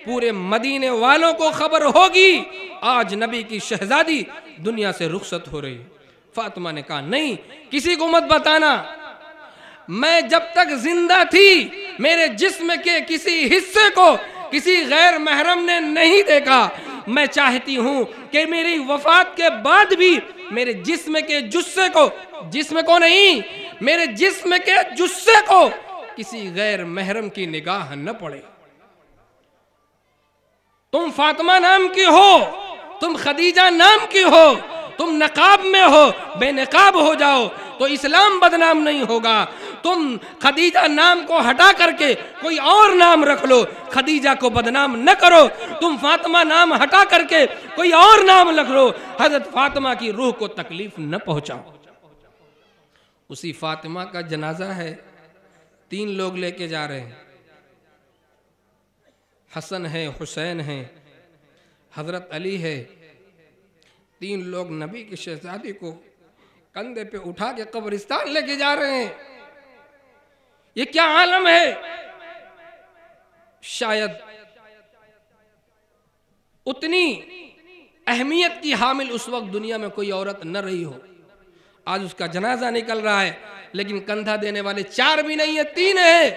پورے مدینے والوں کو خبر ہوگی آج نبی کی شہزادی دنیا سے رخصت ہو رہی ہے. فاطمہ نے کہا نہیں, کسی کو مت بتانا. میں جب تک زندہ تھی میرے جسم کے کسی حصے کو کسی غیر محرم نے نہیں دیکھا. میں چاہتی ہوں کہ میری وفات کے بعد بھی میرے جسم کے جثے کو, جسم کو نہیں, میرے جسم کے جثے کو کسی غیر محرم کی نگاہ نہ پڑے. تم فاطمہ نام کی ہو, تم خدیجہ نام کی ہو, تم نقاب میں ہو, بے نقاب ہو جاؤ تو اسلام بدنام نہیں ہوگا. تم خدیجہ نام کو ہٹا کر کے کوئی اور نام رکھ لو, خدیجہ کو بدنام نہ کرو. تم فاطمہ نام ہٹا کر کے کوئی اور نام رکھ لو, حضرت فاطمہ کی روح کو تکلیف نہ پہنچاؤ. اسی فاطمہ کا جنازہ ہے, 3 لوگ لے کے جا رہے ہیں. حسن ہے, حسین ہے, حضرت علی ہے. 3 لوگ نبی کی شہزادی کو کندھے پہ اٹھا کے قبرستان لے کے جا رہے ہیں. یہ کیا عالم ہے؟ شاید اتنی اہمیت کی حامل اس وقت دنیا میں کوئی عورت نہ رہی ہو. آج اس کا جنازہ نکل رہا ہے لیکن کندھا دینے والے 4 بھی نہیں ہیں، 3 ہیں.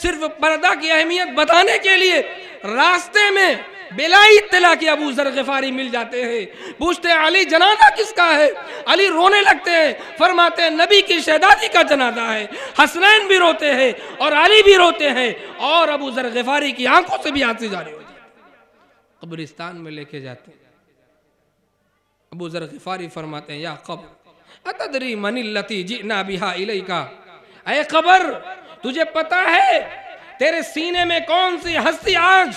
صرف پردہ کی اہمیت بتانے کے لیے راستے میں بلا اطلاع کے ابو ذر غفاری مل جاتے ہیں. پوچھتے ہیں علی جنازہ کس کا ہے؟ علی رونے لگتے ہیں، فرماتے ہیں نبی کی شہزادی کا جنازہ ہے. حسنین بھی روتے ہیں اور علی بھی روتے ہیں اور ابو ذر غفاری کی آنکھوں سے بھی آنسو جاری ہو جاتے ہیں. قبرستان میں لے کے جاتے ہیں. ابو ذر غفاری فرماتے ہیں یا قبر اتدری من التی جئنا بہا الیکا، اے قبر تجھے پتا ہے تیرے سینے میں کون سی ہستی آج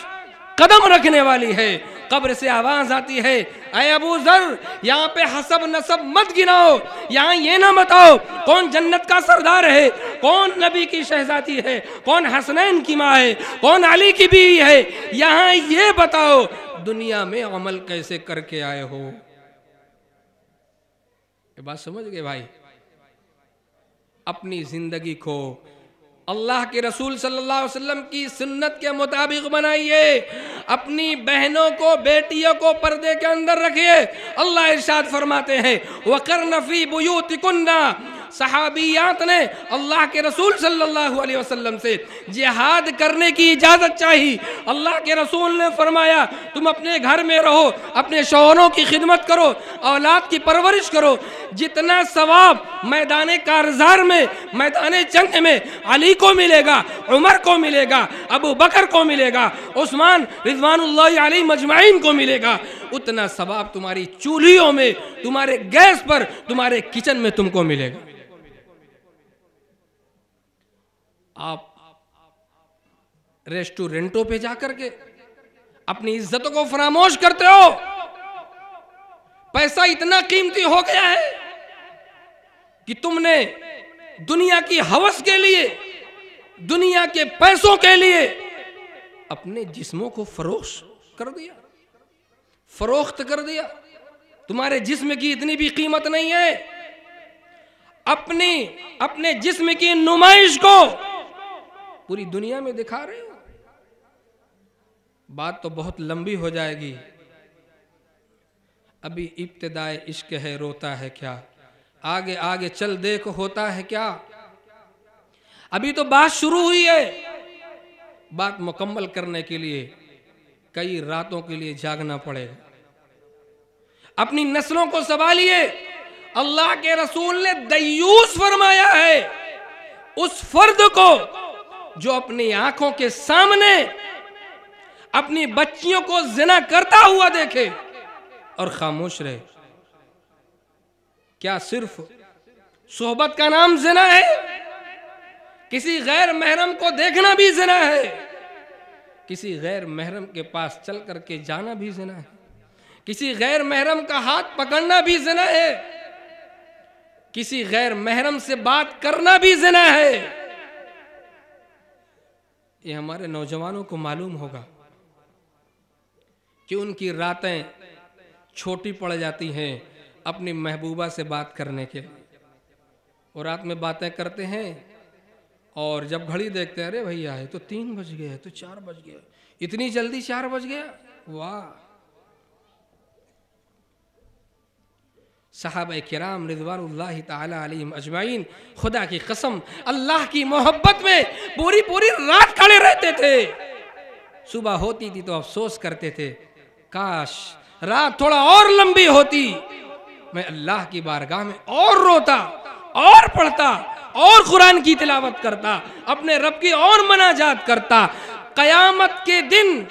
قدم رکھنے والی ہے؟ قبر سے آواز آتی ہے اے ابو ذر یہاں پہ حسب نسب مت گناؤ، یہاں یہ نہ بتاؤ کون جنت کا سردار ہے، کون نبی کی شہزادی ہے، کون حسنین کی ماں ہے، کون علی کی بیوی ہے. یہاں یہ بتاؤ دنیا میں عمل کیسے کر کے آئے ہو. یہ بات سمجھ گئے بھائی؟ اپنی زندگی کو اللہ کے رسول صلی اللہ علیہ وسلم کی سنت کے مطابق بنائیے. اپنی بہنوں کو بیٹیوں کو پردے کے اندر رکھیے. اللہ ارشاد فرماتے ہیں وَقَرْنَ فِي بُيُوتِكُنَّ، صحابیات نے اللہ کے رسول صلی اللہ علیہ وسلم سے جہاد کرنے کی اجازت چاہی. اللہ کے رسول نے فرمایا تم اپنے گھر میں رہو، اپنے شوہروں کی خدمت کرو، اولاد کی پرورش کرو. جتنا ثواب میدان کارزار میں، میدان جنگ میں علی کو ملے گا، عمر کو ملے گا، ابو بکر کو ملے گا، عثمان رضوان اللہ علیہ مجمعین کو ملے گا، اتنا ثواب تمہاری چولھیوں میں، تمہارے گیس پر، تمہارے کچن میں تم کو ملے گا. آپ ریسٹورنٹوں پہ جا کر کے اپنی عزتوں کو فراموش کرتے ہو. پیسہ اتنا قیمتی ہو گیا ہے کہ تم نے دنیا کی ہوس کے لیے، دنیا کے پیسوں کے لیے اپنے جسموں کو فروخت کر دیا، فروخت کر دیا. تمہارے جسم کی اتنی بھی قیمت نہیں ہے. اپنے جسم کی نمائش کو پوری دنیا میں دکھا رہے ہو. بات تو بہت لمبی ہو جائے گی. ابھی ابتدائے عشق ہے روتا ہے کیا، آگے آگے چل دیکھ ہوتا ہے کیا. ابھی تو بات شروع ہوئی ہے. بات مکمل کرنے کے لیے کئی راتوں کے لیے جاگنا پڑے گا. اپنی نسلوں کو سنبھالیے. اللہ کے رسول نے دیوس فرمایا ہے اس فرد کو جو اپنی آنکھوں کے سامنے اپنی بچیوں کو زنا کرتا ہوا دیکھے اور خاموش رہے. کیا صرف صحبت کا نام زنا ہے؟ کسی غیر محرم کو دیکھنا بھی زنا ہے. کسی غیر محرم کے پاس چل کر کے جانا بھی زنا ہے. کسی غیر محرم کا ہاتھ پکڑنا بھی زنا ہے. کسی غیر محرم سے بات کرنا بھی زنا ہے. یہ ہمارے نوجوانوں کو معلوم ہوگا کہ ان کی راتیں چھوٹی پڑ جاتی ہیں اپنی محبوبہ سے بات کرنے کے لیے. اور رات میں باتیں کرتے ہیں اور جب گھڑی دیکھتے ہیں ارے بھیا یہ تو 3 بج گئے، تو 4 بج گئے، اتنی جلدی 4 بج گیا. واہ. صحابہ کرام رضوان اللہ تعالی علیہم اجمعین خدا کی قسم اللہ کی محبت میں پوری رات کھڑے رہتے تھے. صبح ہوتی تھی تو افسوس کرتے تھے کاش رات تھوڑا اور لمبی ہوتی، میں اللہ کی بارگاہ میں اور روتا اور پڑھتا اور قرآن کی تلاوت کرتا، اپنے رب کی اور مناجات کرتا. قیامت کے دن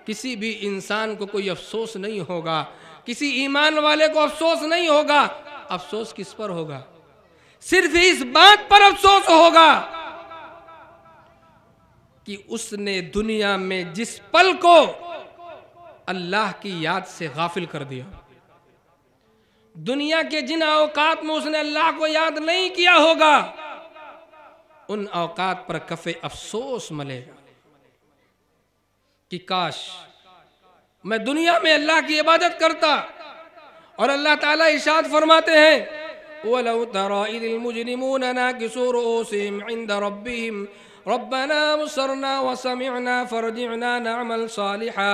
کسی بھی انسان کو کوئی افسوس نہیں ہوگا، کسی ایمان والے کو افسوس نہیں ہوگا. افسوس کس پر ہوگا؟ صرف اس بات پر افسوس ہوگا کہ اس نے دنیا میں جس پل کو اللہ کی یاد سے غافل کر دیا، دنیا کے جن اوقات میں اس نے اللہ کو یاد نہیں کیا ہوگا، ان اوقات پر کف افسوس ملے گا کہ کاش میں دنیا میں اللہ کی عبادت کرتا. اور اللہ تعالیٰ ارشاد فرماتے ہیں وَلَوْ تَرَى إِذِ الْمُجْرِمُونَ نَاكِسُو رُؤُوسِهِمْ عِنْدَ رَبِّهِمْ رَبَّنَا أَبْصَرْنَا وَسَمِعْنَا فَارْجِعْنَا نَعْمَلْ صَالِحًا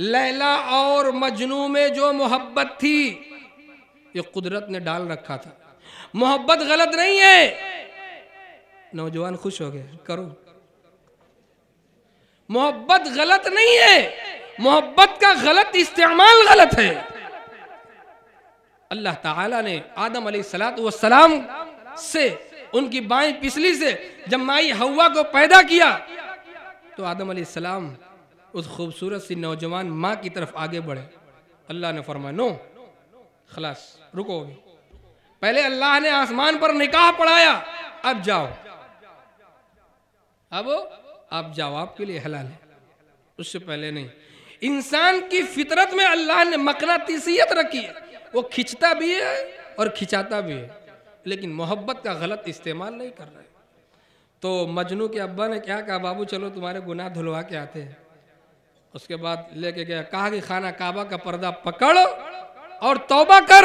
لیلا اور مجنو میں جو محبت تھی یہ قدرت نے ڈال رکھا تھا. محبت غلط نہیں ہے. نوجوان خوش ہو گئے, کرو. محبت غلط نہیں ہے, محبت کا غلط استعمال غلط ہے. اللہ تعالیٰ نے آدم علیہ السلام سے, ان کی بائیں پسلی سے جب مائی حوا کو پیدا کیا تو آدم علیہ السلام اس خوبصورت سی نوجوان ماں کی طرف آگے بڑھے. اللہ نے فرمایا نو, خلاص رکو. پہلے اللہ نے آسمان پر نکاح پڑھایا, اب جاؤ, اب آپ جاؤ, آپ کے لیے حلال ہے, اس سے پہلے نہیں. انسان کی فطرت میں اللہ نے مقناطیسیت رکھی ہے, وہ کھچتا بھی ہے اور کھچاتا بھی ہے, لیکن محبت کا غلط استعمال نہیں کر رہے. تو مجنو کے ابا نے کیا کہا, بابو چلو تمہارے گناہ دھلوا کے آتے ہیں. اس کے بعد لے کے گیا, کہا کہ خانہ کعبہ کا پردہ پکڑ اور توبہ کر.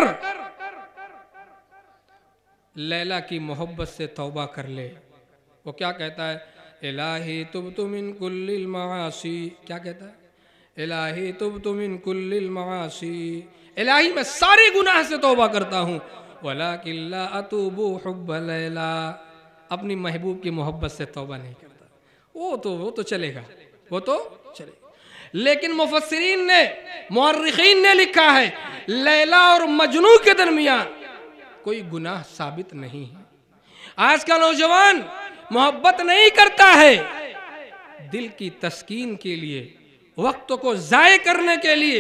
لیلا کی محبت سے توبہ کر لے. وہ کیا کہتا ہے, الہی تبت من کل المعاصی. کیا کہتا ہے, الہی تبت من کل المعاصی, الہی میں سارے گناہ سے توبہ کرتا ہوں, ولیکن لا اتوب حب لیلا, اپنی محبوب کی محبت سے توبہ نہیں کرتا. وہ تو چلے گا, وہ تو چلے گا. لیکن مفسرین نے, مورخین نے لکھا ہے لیلا اور مجنو کے درمیان کوئی گناہ ثابت نہیں ہے. آج کا نوجوان محبت نہیں کرتا ہے, دل کی تسکین کے لیے, وقت کو ضائع کرنے کے لیے,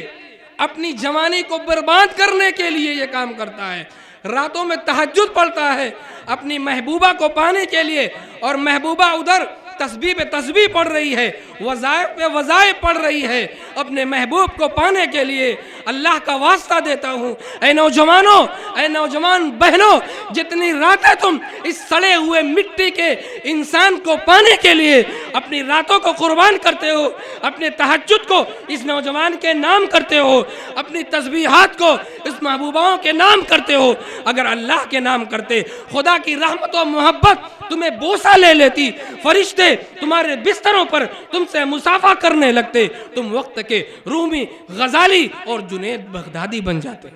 اپنی جوانی کو برباد کرنے کے لیے یہ کام کرتا ہے. راتوں میں تہجد پڑھتا ہے اپنی محبوبہ کو پانے کے لیے, اور محبوبہ ادھر تسبیح پہ تسبیح پڑھ رہی ہے, وظائف پہ وظائف پڑھ رہی ہے اپنے محبوب کو پانے کے لیے. اللہ کا واسطہ دیتا ہوں, اے نوجوانوں, اے نوجوان بہنوں, جتنی راتیں تم اس سڑے ہوئے مٹی کے انسان کو پانے کے لیے اپنی راتوں کو قربان کرتے ہو, اپنے تہجد کو اس نوجوان کے نام کرتے ہو, اپنی تسبیحات کو اس محبوباؤں کے نام کرتے ہو, اگر اللہ کے نام کرتے, خدا کی رحمت و محبت تمہیں بوسہ لے لیتی, فرشتے تمہارے بستروں پر تم سے مصافحہ کرنے لگتے, تم وقت کے رومی, غزالی اور جنید بغدادی بن جاتے.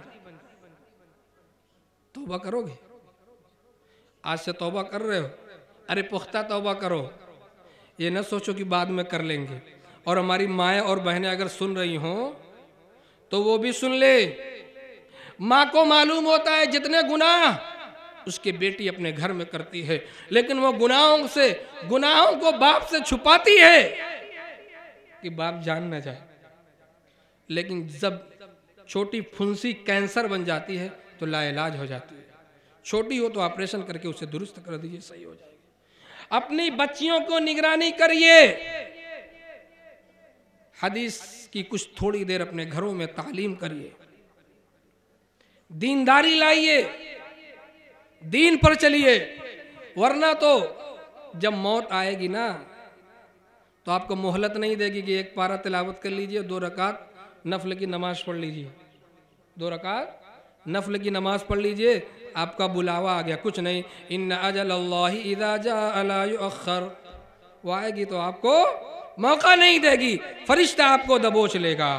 توبہ کرو گے؟ آج سے توبہ کر رہے ہو, ارے پختہ توبہ کرو, یہ نہ سوچو کہ بعد میں کر لیں گے. اور ہماری مائیں اور بہنیں اگر سن رہی ہوں تو وہ بھی سن لے. ماں کو معلوم ہوتا ہے جتنے گناہ اس کی بیٹی اپنے گھر میں کرتی ہے, لیکن وہ گناہوں کو باپ سے چھپاتی ہے کہ باپ جان نہ جائے. لیکن جب چھوٹی پھنسی کینسر بن جاتی ہے تو لا علاج ہو جاتی ہے. چھوٹی ہو تو آپریشن کر کے اسے درست کر دیجئے, صحیح ہو جائے گی. اپنی بچیوں کو نگرانی کریے, حدیث کی کچھ تھوڑی دیر اپنے گھروں میں تعلیم کریے, دینداری لائیے, دین پر چلیے, ورنہ تو جب موت آئے گی نا تو آپ کو مہلت نہیں دے گی کہ ایک پارہ تلاوت کر لیجئے, 2 رکعت نفل کی نماز پڑھ لیجئے, 2 رکعت نفل کی نماز پڑھ لیجئے, آپ کا بلاوا آ گیا. کچھ نہیں, ان اجل اللہ اذا جاء لا یؤخر, وہ آئے گی تو آپ کو موقع نہیں دے گی, فرشتہ آپ کو دبوچ لے گا.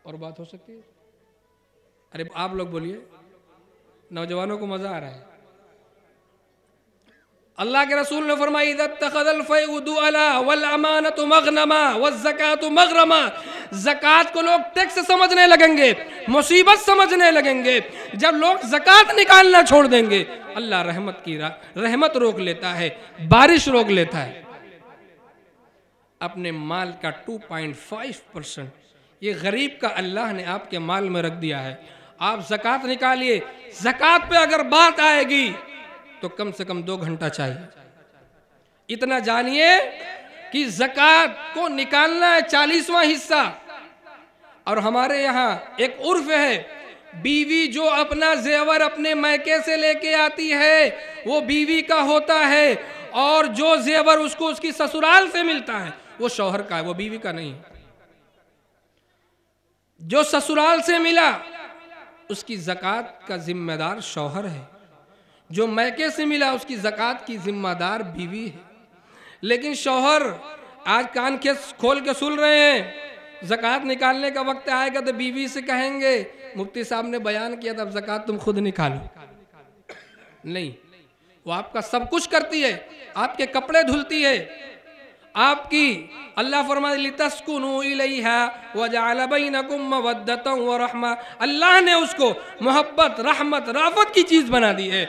اور بات ہو سکتی ہے؟ ارے آپ لوگ بولیے, نوجوانوں کو مزہ آ رہا ہے. اللہ کے رسول نے فرمایا اذا اتخذ الفیء دؤلا والامانۃ مغنما والزکاۃ مغرما, زکوٰۃ کو لوگ ٹیکس سمجھنے لگیں گے, مصیبت سمجھنے لگیں گے. جب لوگ زکوٰۃ نکالنا چھوڑ دیں گے, اللہ رحمت روک لیتا ہے, بارش روک لیتا ہے. اپنے مال کا 2.5% یہ غریب کا اللہ نے آپ کے مال میں رکھ دیا ہے. آپ زکوٰۃ نکالیے, زکوٰۃ پہ اگر بات آئے گی تو کم سے کم 2 گھنٹہ چاہیے. اتنا جانیے کہ زکوٰۃ کو نکالنا ہے 40واں حصہ. اور ہمارے یہاں ایک عرف ہے, بیوی جو اپنا زیور اپنے میکے سے لے کے آتی ہے وہ بیوی کا ہوتا ہے, اور جو زیور اس کو اس کی سسرال سے ملتا ہے وہ شوہر کا ہے, وہ بیوی کا نہیں. جو سسرال سے ملا اس کی زکوٰۃ کا ذمہ دار شوہر ہے, جو میکے سے ملا اس کی زکوٰۃ کی ذمہ دار بیوی ہے. لیکن شوہر آج کان کھول کے سن رہے ہیں, زکوٰۃ نکالنے کا وقت آئے گا تو بیوی سے کہیں گے مفتی صاحب نے بیان کیا تھا اب زکوٰۃ تم خود نکالو. نہیں، وہ آپ کا سب کچھ کرتی ہے، آپ کے کپڑے دھلتی ہے، آپ کی اللہ فرمائے لِتَسْكُنُوا إِلَيْهَا وَجَعَلَ بَيْنَكُمْ مَوَدَّةً وَرَحْمَةً. اللہ نے اس کو محبت، رحمت، رافت کی چیز بنا دی ہے،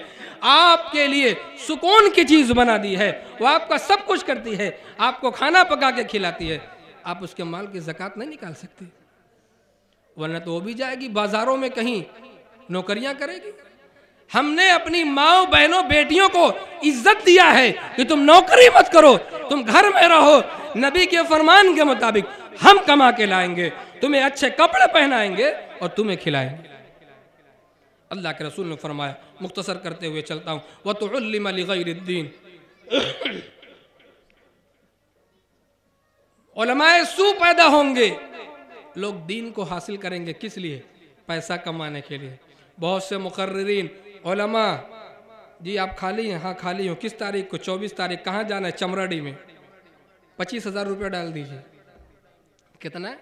آپ کے لیے سکون کی چیز بنا دی ہے. وہ آپ کا سب کچھ کرتی ہے، آپ کو کھانا پکا کے کھلاتی ہے. آپ اس کے مال کی زکوٰۃ نہیں نکال سکتے، ورنہ تو وہ بھی جائے گی بازاروں میں کہیں نوکریاں کرے گی. ہم نے اپنی ماں بہنوں بیٹیوں کو عزت دیا ہے کہ تم نوکری مت کرو، تم گھر میں رہو، نبی کے فرمان کے مطابق ہم کما کے لائیں گے، تمہیں اچھے کپڑے پہنائیں گے اور تمہیں کھلائیں گے. اللہ کے رسول نے فرمایا، مختصر کرتے ہوئے چلتا ہوں، وَتُعُلِّمَ لِغَيْرِ الدِّينِ. علماء سو پیدا ہوں گے، لوگ دین کو حاصل کریں گے کس لیے؟ پیسہ کمانے کے لیے. بہت سے مقررین علماء، جی آپ خالی ہیں؟ ہاں خالی ہوں. کس تاریخ کو؟ 24 تاریخ. کہاں جانا ہے؟ چمراڈی میں. 25,000 روپیہ ڈال دیجئے. کتنا ہے؟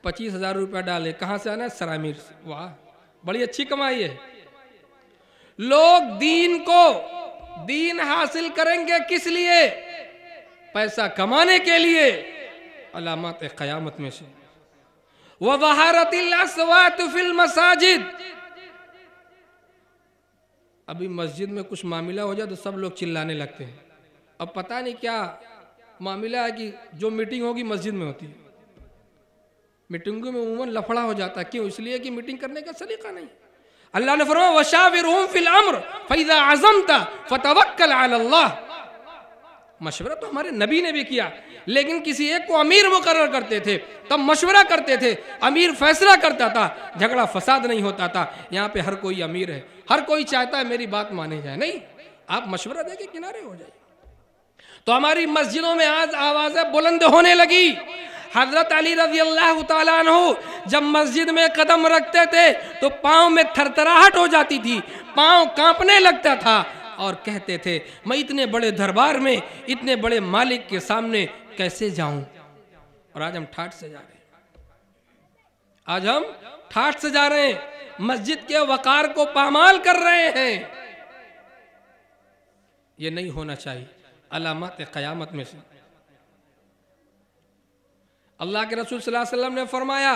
25,000 روپیہ ڈالے. کہاں سے آنا ہے؟ سرامیر سے. واہ، بڑی اچھی کمائی ہے. لوگ دین حاصل کریں گے کس لیے؟ پیسہ کمانے کے لیے. علامات قیامت میں سے وَظَهَرَتِ الْأَصْوَاتُ فِي الْمَسَاجِدِ. ابھی مسجد میں کچھ معاملہ ہو جائے تو سب لوگ چلانے لگتے ہیں. اب پتہ نہیں کیا معاملہ ہے کہ جو میٹنگ ہوگی مسجد میں ہوتی ہے. میٹنگوں میں عموماً لفڑا ہو جاتا ہے. کیوں؟ اس لیے کہ میٹنگ کرنے کا سلیقہ نہیں. اللہ نے فرمایا وَشَاوِرْهُمْ فِي الْأَمْرِ فَإِذَا عَزَمْتَ فَتَوَكَّلْ عَلَى اللَّهِ. مشورہ تو ہمارے نبی نے بھی کیا، لیکن کسی ایک کو امیر مقرر کرتے تھے، تب مشورہ کرتے تھے، امیر فیصلہ کرتا تھا، جھگڑا فساد نہیں ہوتا تھا. یہاں پہ ہر کوئی امیر ہے، ہر کوئی چاہتا ہے میری بات مانے جائے. نہیں، آپ مشورہ دے کے کنارے ہو جائے. تو ہماری مسجدوں میں آج آوازیں بلند ہونے لگی. حضرت علی رضی اللہ تعالیٰ عنہ جب مسجد میں قدم رکھتے تھے تو پاؤں میں تھرتھراہٹ ہو جاتی تھی، پاؤں کانپنے لگتا تھا، اور کہتے تھے میں اتنے بڑے دربار میں، اتنے بڑے مالک کے سامنے کیسے جاؤں. اور آج ہم ٹھاٹ سے جا رہے ہیں. آج ہم ٹھاٹ سے جا رہے ہیں، مسجد کے وقار کو پامال کر رہے ہیں. یہ نہیں ہونا چاہیے. علامات قیامت میں سے اللہ کے رسول صلی اللہ علیہ وسلم نے فرمایا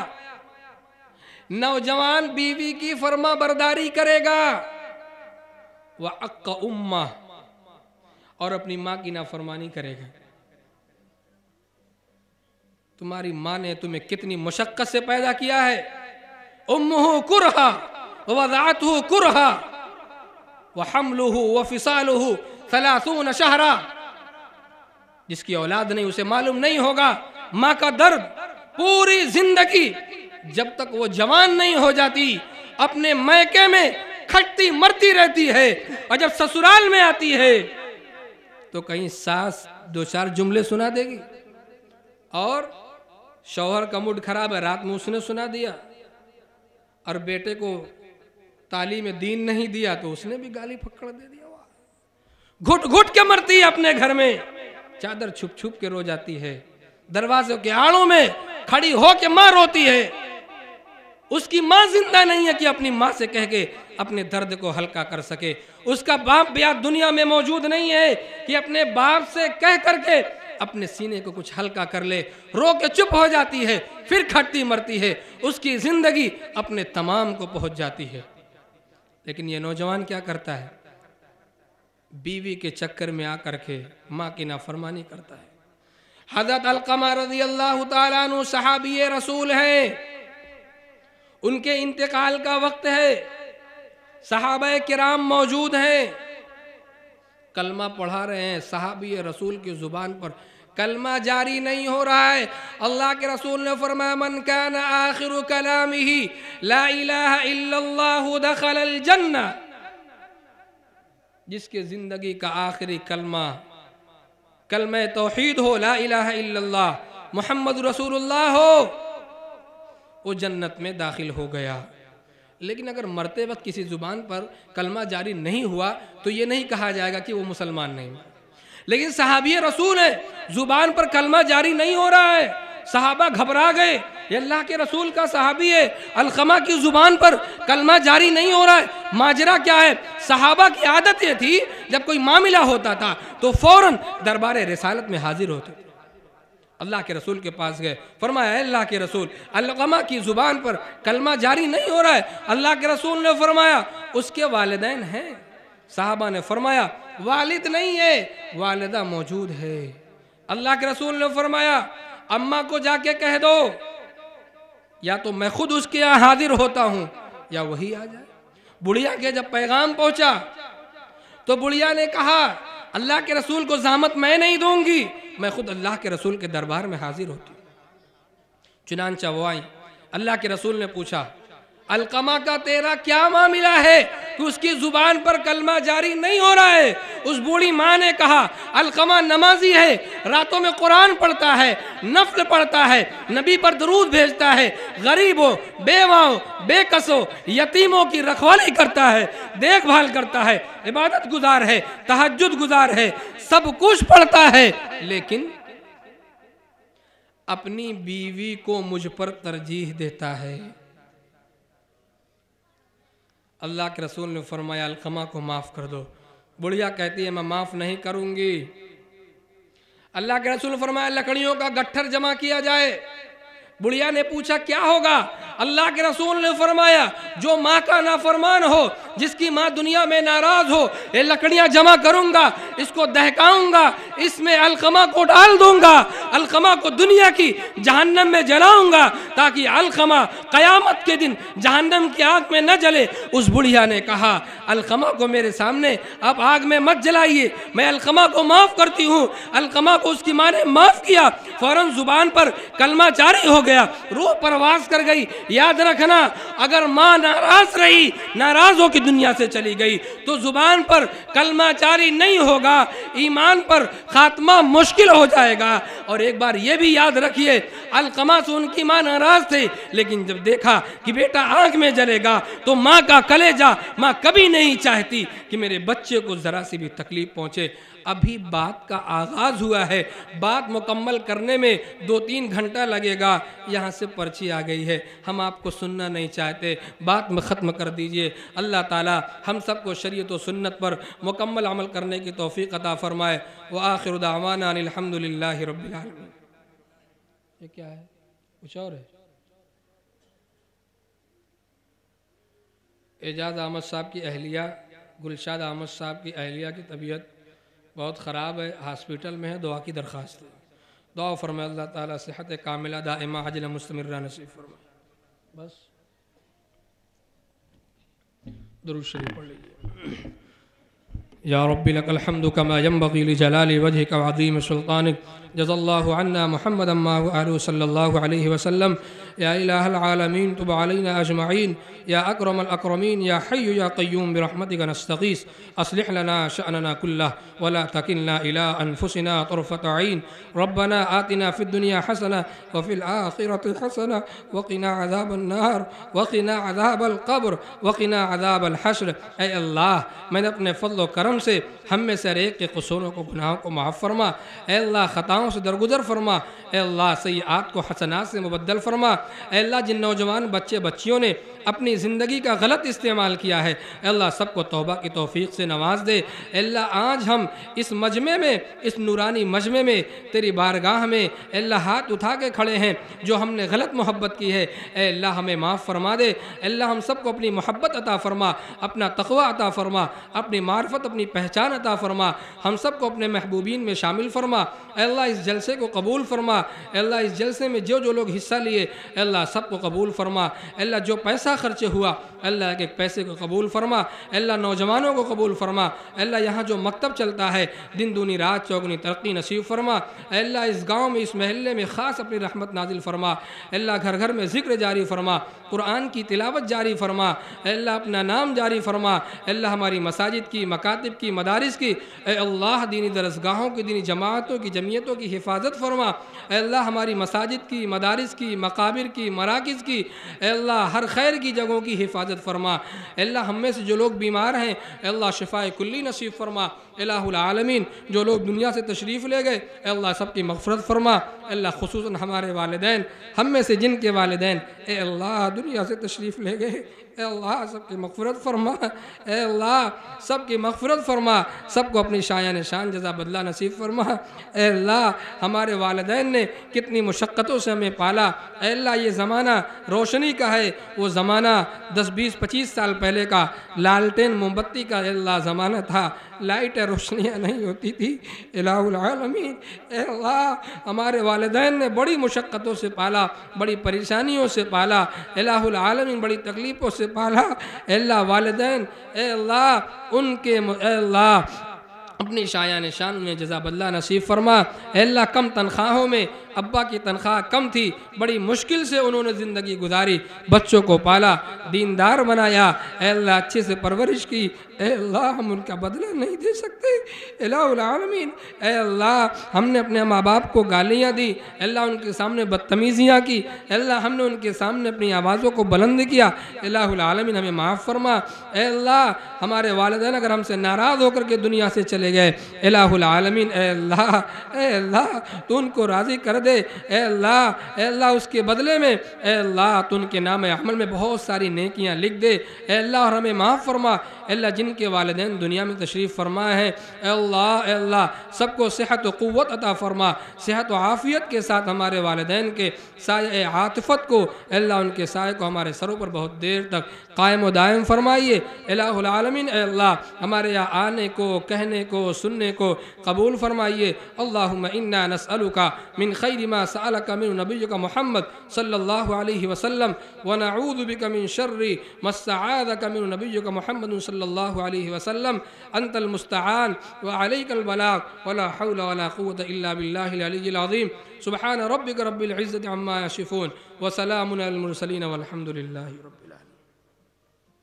نوجوان بیوی کی فرما برداری کرے گا وَعَقَّ أُمَّهُ، اور اپنی ماں کی نافرمانی کرے گا. تمہاری ماں نے تمہیں کتنی مشقت سے پیدا کیا ہے. أُمُّهُ كُرْهَا وَوَضَعَتْهُ كُرْهَا وَحَمْلُهُ وَفِصَالُهُ 30 شهرا. جس کی اولاد نہیں اسے معلوم نہیں ہوگا ماں کا درد. پوری زندگی جب تک وہ جوان نہیں ہو جاتی اپنے میکے میں کھٹتی مرتی رہتی ہے، اور جب سسرال میں آتی ہے تو کہیں ساس 2-4 جملے سنا دے گی، اور شوہر کا موڈ خراب ہے، رات میں اس نے سنا دیا، اور بیٹے کو تعلیم دین نہیں دیا تو اس نے بھی گالی پھکڑ دے دیا. گھٹ گھٹ کے مرتی ہے اپنے گھر میں، چادر چھپ چھپ کے رو جاتی ہے، دروازے کے آڑوں میں کھڑی ہو کے ماں روتی ہے. اس کی ماں زندہ نہیں ہے کہ اپنی ماں سے کہہ کے اپنے درد کو ہلکا کر سکے. اس کا باپ بھی آج دنیا میں موجود نہیں ہے کہ اپنے باپ سے کہہ کر کے اپنے سینے کو کچھ ہلکا کر لے. رو کے چپ ہو جاتی ہے، پھر کھٹتی مرتی ہے، اس کی زندگی اپنے تمام کو پہنچ جاتی ہے. لیکن یہ نوجوان کیا کرتا ہے؟ بیوی کے چکر میں آ کر کے ماں کی نافرمانی کرتا ہے. حضرت علقمہ رضی اللہ تعالیٰ عنہ صحابی رسول ہیں، ان کے انتقال کا وقت ہے، صحابہ کرام موجود ہیں، کلمہ پڑھا رہے ہیں. صحابی رسول کی زبان پر کلمہ جاری نہیں ہو رہا ہے. اللہ کے رسول نے فرمایا من کان آخر کلامہ لا الہ الا اللہ دخل الجنہ. جس کے زندگی کا آخری کلمہ کلمہ توحید ہو، لا الہ الا اللہ محمد رسول اللہ ہو، وہ جنت میں داخل ہو گیا. لیکن اگر مرتے وقت کسی زبان پر کلمہ جاری نہیں ہوا تو یہ نہیں کہا جائے گا کہ وہ مسلمان نہیں. لیکن صحابی رسول ہے، زبان پر کلمہ جاری نہیں ہو رہا ہے. صحابہ گھبرا گئے، یہ اللہ کے رسول کا صحابی ہے، علقمہ کی زبان پر کلمہ جاری نہیں ہو رہا ہے، ماجرا کیا ہے؟ صحابہ کی عادت یہ تھی جب کوئی معاملہ ہوتا تھا تو فوراً دربار رسالت میں حاضر ہوتے تھے۔ اللہ کے رسول کے پاس گئے، فرمایا اے اللہ کے رسول، علقمہ کی زبان پر کلمہ جاری نہیں ہو رہا ہے۔ اللہ کے رسول نے فرمایا اس کے والدین ہیں؟ صحابہ نے فرمایا والد نہیں ہے، والدہ موجود ہے۔ اللہ کے رسول نے فرمایا اماں کو جا کے کہہ دو یا تو میں خود اس کے یہاں حاضر ہوتا ہوں یا وہی آ جائے۔ بڑھیا کے جب پیغام پہنچا تو بڑھیا نے کہا اللہ کے رسول کو زحمت میں نہیں دوں گی، میں خود اللہ کے رسول کے دربار میں حاضر ہوتی ہوں۔ چنانچہ وہ آئیں، اللہ کے رسول نے پوچھا علقمہ کا تیرا کیا معاملہ ہے کہ اس کی زبان پر کلمہ جاری نہیں ہو رہا ہے؟ اس بوڑھی ماں نے کہا علقمہ نمازی ہے، راتوں میں قرآن پڑھتا ہے، نفل پڑھتا ہے، نبی پر درود بھیجتا ہے، غریبوں، بیواؤں، بے کسوں، یتیموں کی رکھوالی کرتا ہے، دیکھ بھال کرتا ہے، عبادت گزار ہے، تہجد گزار ہے، سب کچھ پڑھتا ہے، لیکن اپنی بیوی کو مجھ پر ترجیح دیتا ہے۔ اللہ کے رسول نے فرمایا علقمہ کو معاف کر دو۔ بڑھیا کہتی ہے میں معاف نہیں کروں گی۔ اللہ کے رسول نے فرمایا لکڑیوں کا گٹھر جمع کیا جائے۔ بڑھیا نے پوچھا کیا ہوگا؟ اللہ کے رسول نے فرمایا جو ماں کا نافرمان ہو، جس کی ماں دنیا میں ناراض ہو، یہ لکڑیاں جمع کروں گا، اس کو دہکاؤں گا، اس میں علقمہ کو ڈال دوں گا، علقمہ کو دنیا کی جہنم میں جلاؤں گا تاکہ علقمہ قیامت کے دن جہنم کی آگ میں نہ جلے۔ اس بڑھیا نے کہا علقمہ کو میرے سامنے آپ آگ میں مت جلائیے، میں علقمہ کو معاف کرتی ہوں۔ علقمہ کو اس کی ماں نے معاف کیا، فوراً زبان پر کلمہ جاری ہو گیا، روح پرواز کر گئی۔ یاد رکھنا اگر ماں ناراض رہی، ناراض ہو کے دنیا سے چلی گئی تو زبان پر کلمہ جاری نہیں ہوگا، ایمان پر خاتمہ مشکل ہو جائے گا۔ اور ایک بار یہ بھی یاد رکھیے علقمہ سے ان کی ماں ناراض تھی، لیکن جب دیکھا کہ بیٹا آگ میں جلے گا تو ماں کا کلیجہ، ماں کبھی نہیں چاہتی کہ میرے بچے کو ذرا سی بھی تکلیف پہنچے۔ ابھی بات کا آغاز ہوا ہے، بات مکمل کرنے میں 2-3 گھنٹہ لگے گا۔ یہاں سے پرچی آ گئی ہے، ہم آپ کو سننا نہیں چاہتے، بات میں ختم کر دیجئے۔ اللہ تعالی ہم سب کو شریعت و سنت پر مکمل عمل کرنے کی توفیق عطا فرمائے۔ وآخر دعوانا ان الحمدللہ رب العالمین۔ یہ کیا ہے؟ کچھ اور ہے؟ اعجاز احمد صاحب کی اہلیہ، گلشاد احمد صاحب کی اہلیہ کی طبیعت بہت خراب ہے، ہاسپٹل میں ہے، دعا کی درخواست ہے۔ دعا فرمائے اللہ تعالیٰ صحت کاملہ دائمہ عاجلہ مستمرہ نصیب فرمائے۔ بس درود شریف پڑھ لیجیے۔ یا رب لک الحمد کما ینبغی لجلال وجہک وعظیم سلطانک، جزا اللہ عنا محمدا ما وآلہ صلی اللہ علیہ وسلم۔ یا الہ العالمین تب علینا اجمعین، یا اکرم الاکرمین، یا حی یا قیوم برحمتک نستغیث، اصلح لنا شأننا کلہ ولا تکلنا الی انفسنا طرفۃ عین۔ ربنا آتنا فی الدنیا حسنہ وفی الآخرۃ حسنہ وقنا عذاب النار وقنا عذاب القبر وقنا عذاب الحشر۔ اے اللہ میں نے اپنے فضل و کرم سے ہم میں سے ہر ایک کے قصوروں کو، گناہوں کو معاف فرما۔ اے اللہ خطاؤں سے درگزر فرما۔ اے اللہ سیئات کو حسنات سے مبدل فرما۔ اے اللہ جن نوجوان بچے بچیوں نے اپنی زندگی کا غلط استعمال کیا ہے، اے اللہ سب کو توبہ کی توفیق سے نواز دے۔ اے اللہ آج ہم اس مجمع میں، اس نورانی مجمع میں تیری بارگاہ میں اے اللہ ہاتھ اٹھا کے کھڑے ہیں، جو ہم نے غلط محبت کی ہے اے اللہ ہمیں معاف فرما دے۔ اے اللہ ہم سب کو اپنی محبت عطا فرما، اپنا تقوی عطا فرما، اپنی معرفت، اپنی پہچان عطا فرما، ہم سب کو اپنے محبوبین میں شامل فرما۔ اے اللہ اس جلسے کو قبول فرما۔ اے اللہ اس جلسے میں جو لوگ حصہ لیے اے اللہ سب کو قبول فرما۔ اے اللہ جو پیسہ خرچ ہوا اے اللہ ایک پیسے کو قبول فرما۔ اے اللہ نوجوانوں کو قبول فرما۔ اے اللہ یہاں جو مکتب چلتا ہے دن دونی رات چوگنی ترقی نصیب فرما۔ اے اللہ اس گاؤں میں، اس محلے میں خاص اپنی رحمت نازل فرما۔ اے اللہ گھر گھر میں ذکر جاری فرما، قرآن کی تلاوت جاری فرما۔ اے اللہ اپنا نام جاری فرما۔ اے اللہ ہماری مساجد کی، مکاتب کی، مدارس کی اے اللہ دینی درسگاہوں کی، دینی جماعتوں کی، جمعیتوں کی حفاظت فرما۔ اے اللہ ہماری مساجد کی، مدارس کی، مقابر کی، مراکز کی اے اللہ ہر خیر کی کی جگہوں کی حفاظت فرما۔ اے اللہ ہم میں سے جو لوگ بیمار ہیں اے اللہ شفاء کلی نصیب فرما۔ الہ العالمین جو لوگ دنیا سے تشریف لے گئے اے اللہ سب کی مغفرت فرما۔ اے اللہ خصوصاً ہمارے والدین، ہم میں سے جن کے والدین اے اللہ دنیا سے تشریف لے گئے اے اللہ سب کی مغفرت فرما۔ اے اللہ سب کی مغفرت فرما، سب کو اپنی شایان شان جزا بدلہ نصیب فرما۔ اے اللہ ہمارے والدین نے کتنی مشقتوں سے ہمیں پالا، اے اللہ یہ زمانہ روشنی کا ہے، وہ زمانہ 10 20 25 سال پہلے کا لالٹین موم بتی کا اے اللہ زمانہ تھا، لائٹیں روشنیاں نہیں ہوتی تھی۔ الہ العالمین اے اللہ ہمارے والدین نے بڑی مشقتوں سے پالا، بڑی پریشانیوں سے پالا، الہ العالمین بڑی تکلیفوں سے پالا۔ اے اللہ والدین اے اللہ ان کے اے اللہ اپنی شایان شان میں جزا بدلہ نصیب فرما۔ اے اللہ کم تنخواہوں میں، ابا کی تنخواہ کم تھی، بڑی مشکل سے انہوں نے زندگی گزاری، بچوں کو پالا، دیندار بنایا، اے اللہ اچھے سے پرورش کی۔ اے اللہ ہم ان کا بدلہ نہیں دے سکتے الہ العالمین۔ اے اللہ ہم نے اپنے ماں باپ کو گالیاں دی، اے اللہ ان کے سامنے بدتمیزیاں کی، اے اللہ ہم نے ان کے سامنے اپنی آوازوں کو بلند کیا، الہ العالمین ہمیں معاف فرما۔ اے اللہ ہمارے والدین اگر ہم سے ناراض ہو کر کے دنیا سے چلے گئے الہ العالمین اے اللہ تو ان کو راضی کر دے۔ اے اللہ اس کے بدلے میں اے اللہ تو ان کے نام عمل میں بہت ساری نیکیاں لکھ دے۔ اے اللہ اور ہمیں معاف فرما۔ اے اللہ جن کے والدین دنیا میں تشریف فرما ہے اے اللہ سب کو صحت و قوت عطا فرما، صحت و عافیت کے ساتھ ہمارے والدین کے سایہ عاطفت کو اے اللہ ان کے سائے کو ہمارے سروں پر بہت دیر تک قائم و دائم فرمائیے الہ العالمین۔ اے اللہ ہمارے یہاں آنے کو، کہنے کو، سننے کو قبول فرمائیے۔ اللہم انا نسألک من خیر ما سألک من نبیک محمد صلی اللہ علیہ وسلم ونعوذ بک من شر ما استعاذک من نبیک محمد صلی اللہ علیہ وسلم۔ انت المستعان وعلیک البلاغ ولا حول ولا قوة الا باللہ العلی العظیم۔ سبحان ربک رب العزة عما یصفون وسلام علی المرسلین والحمد للہ رب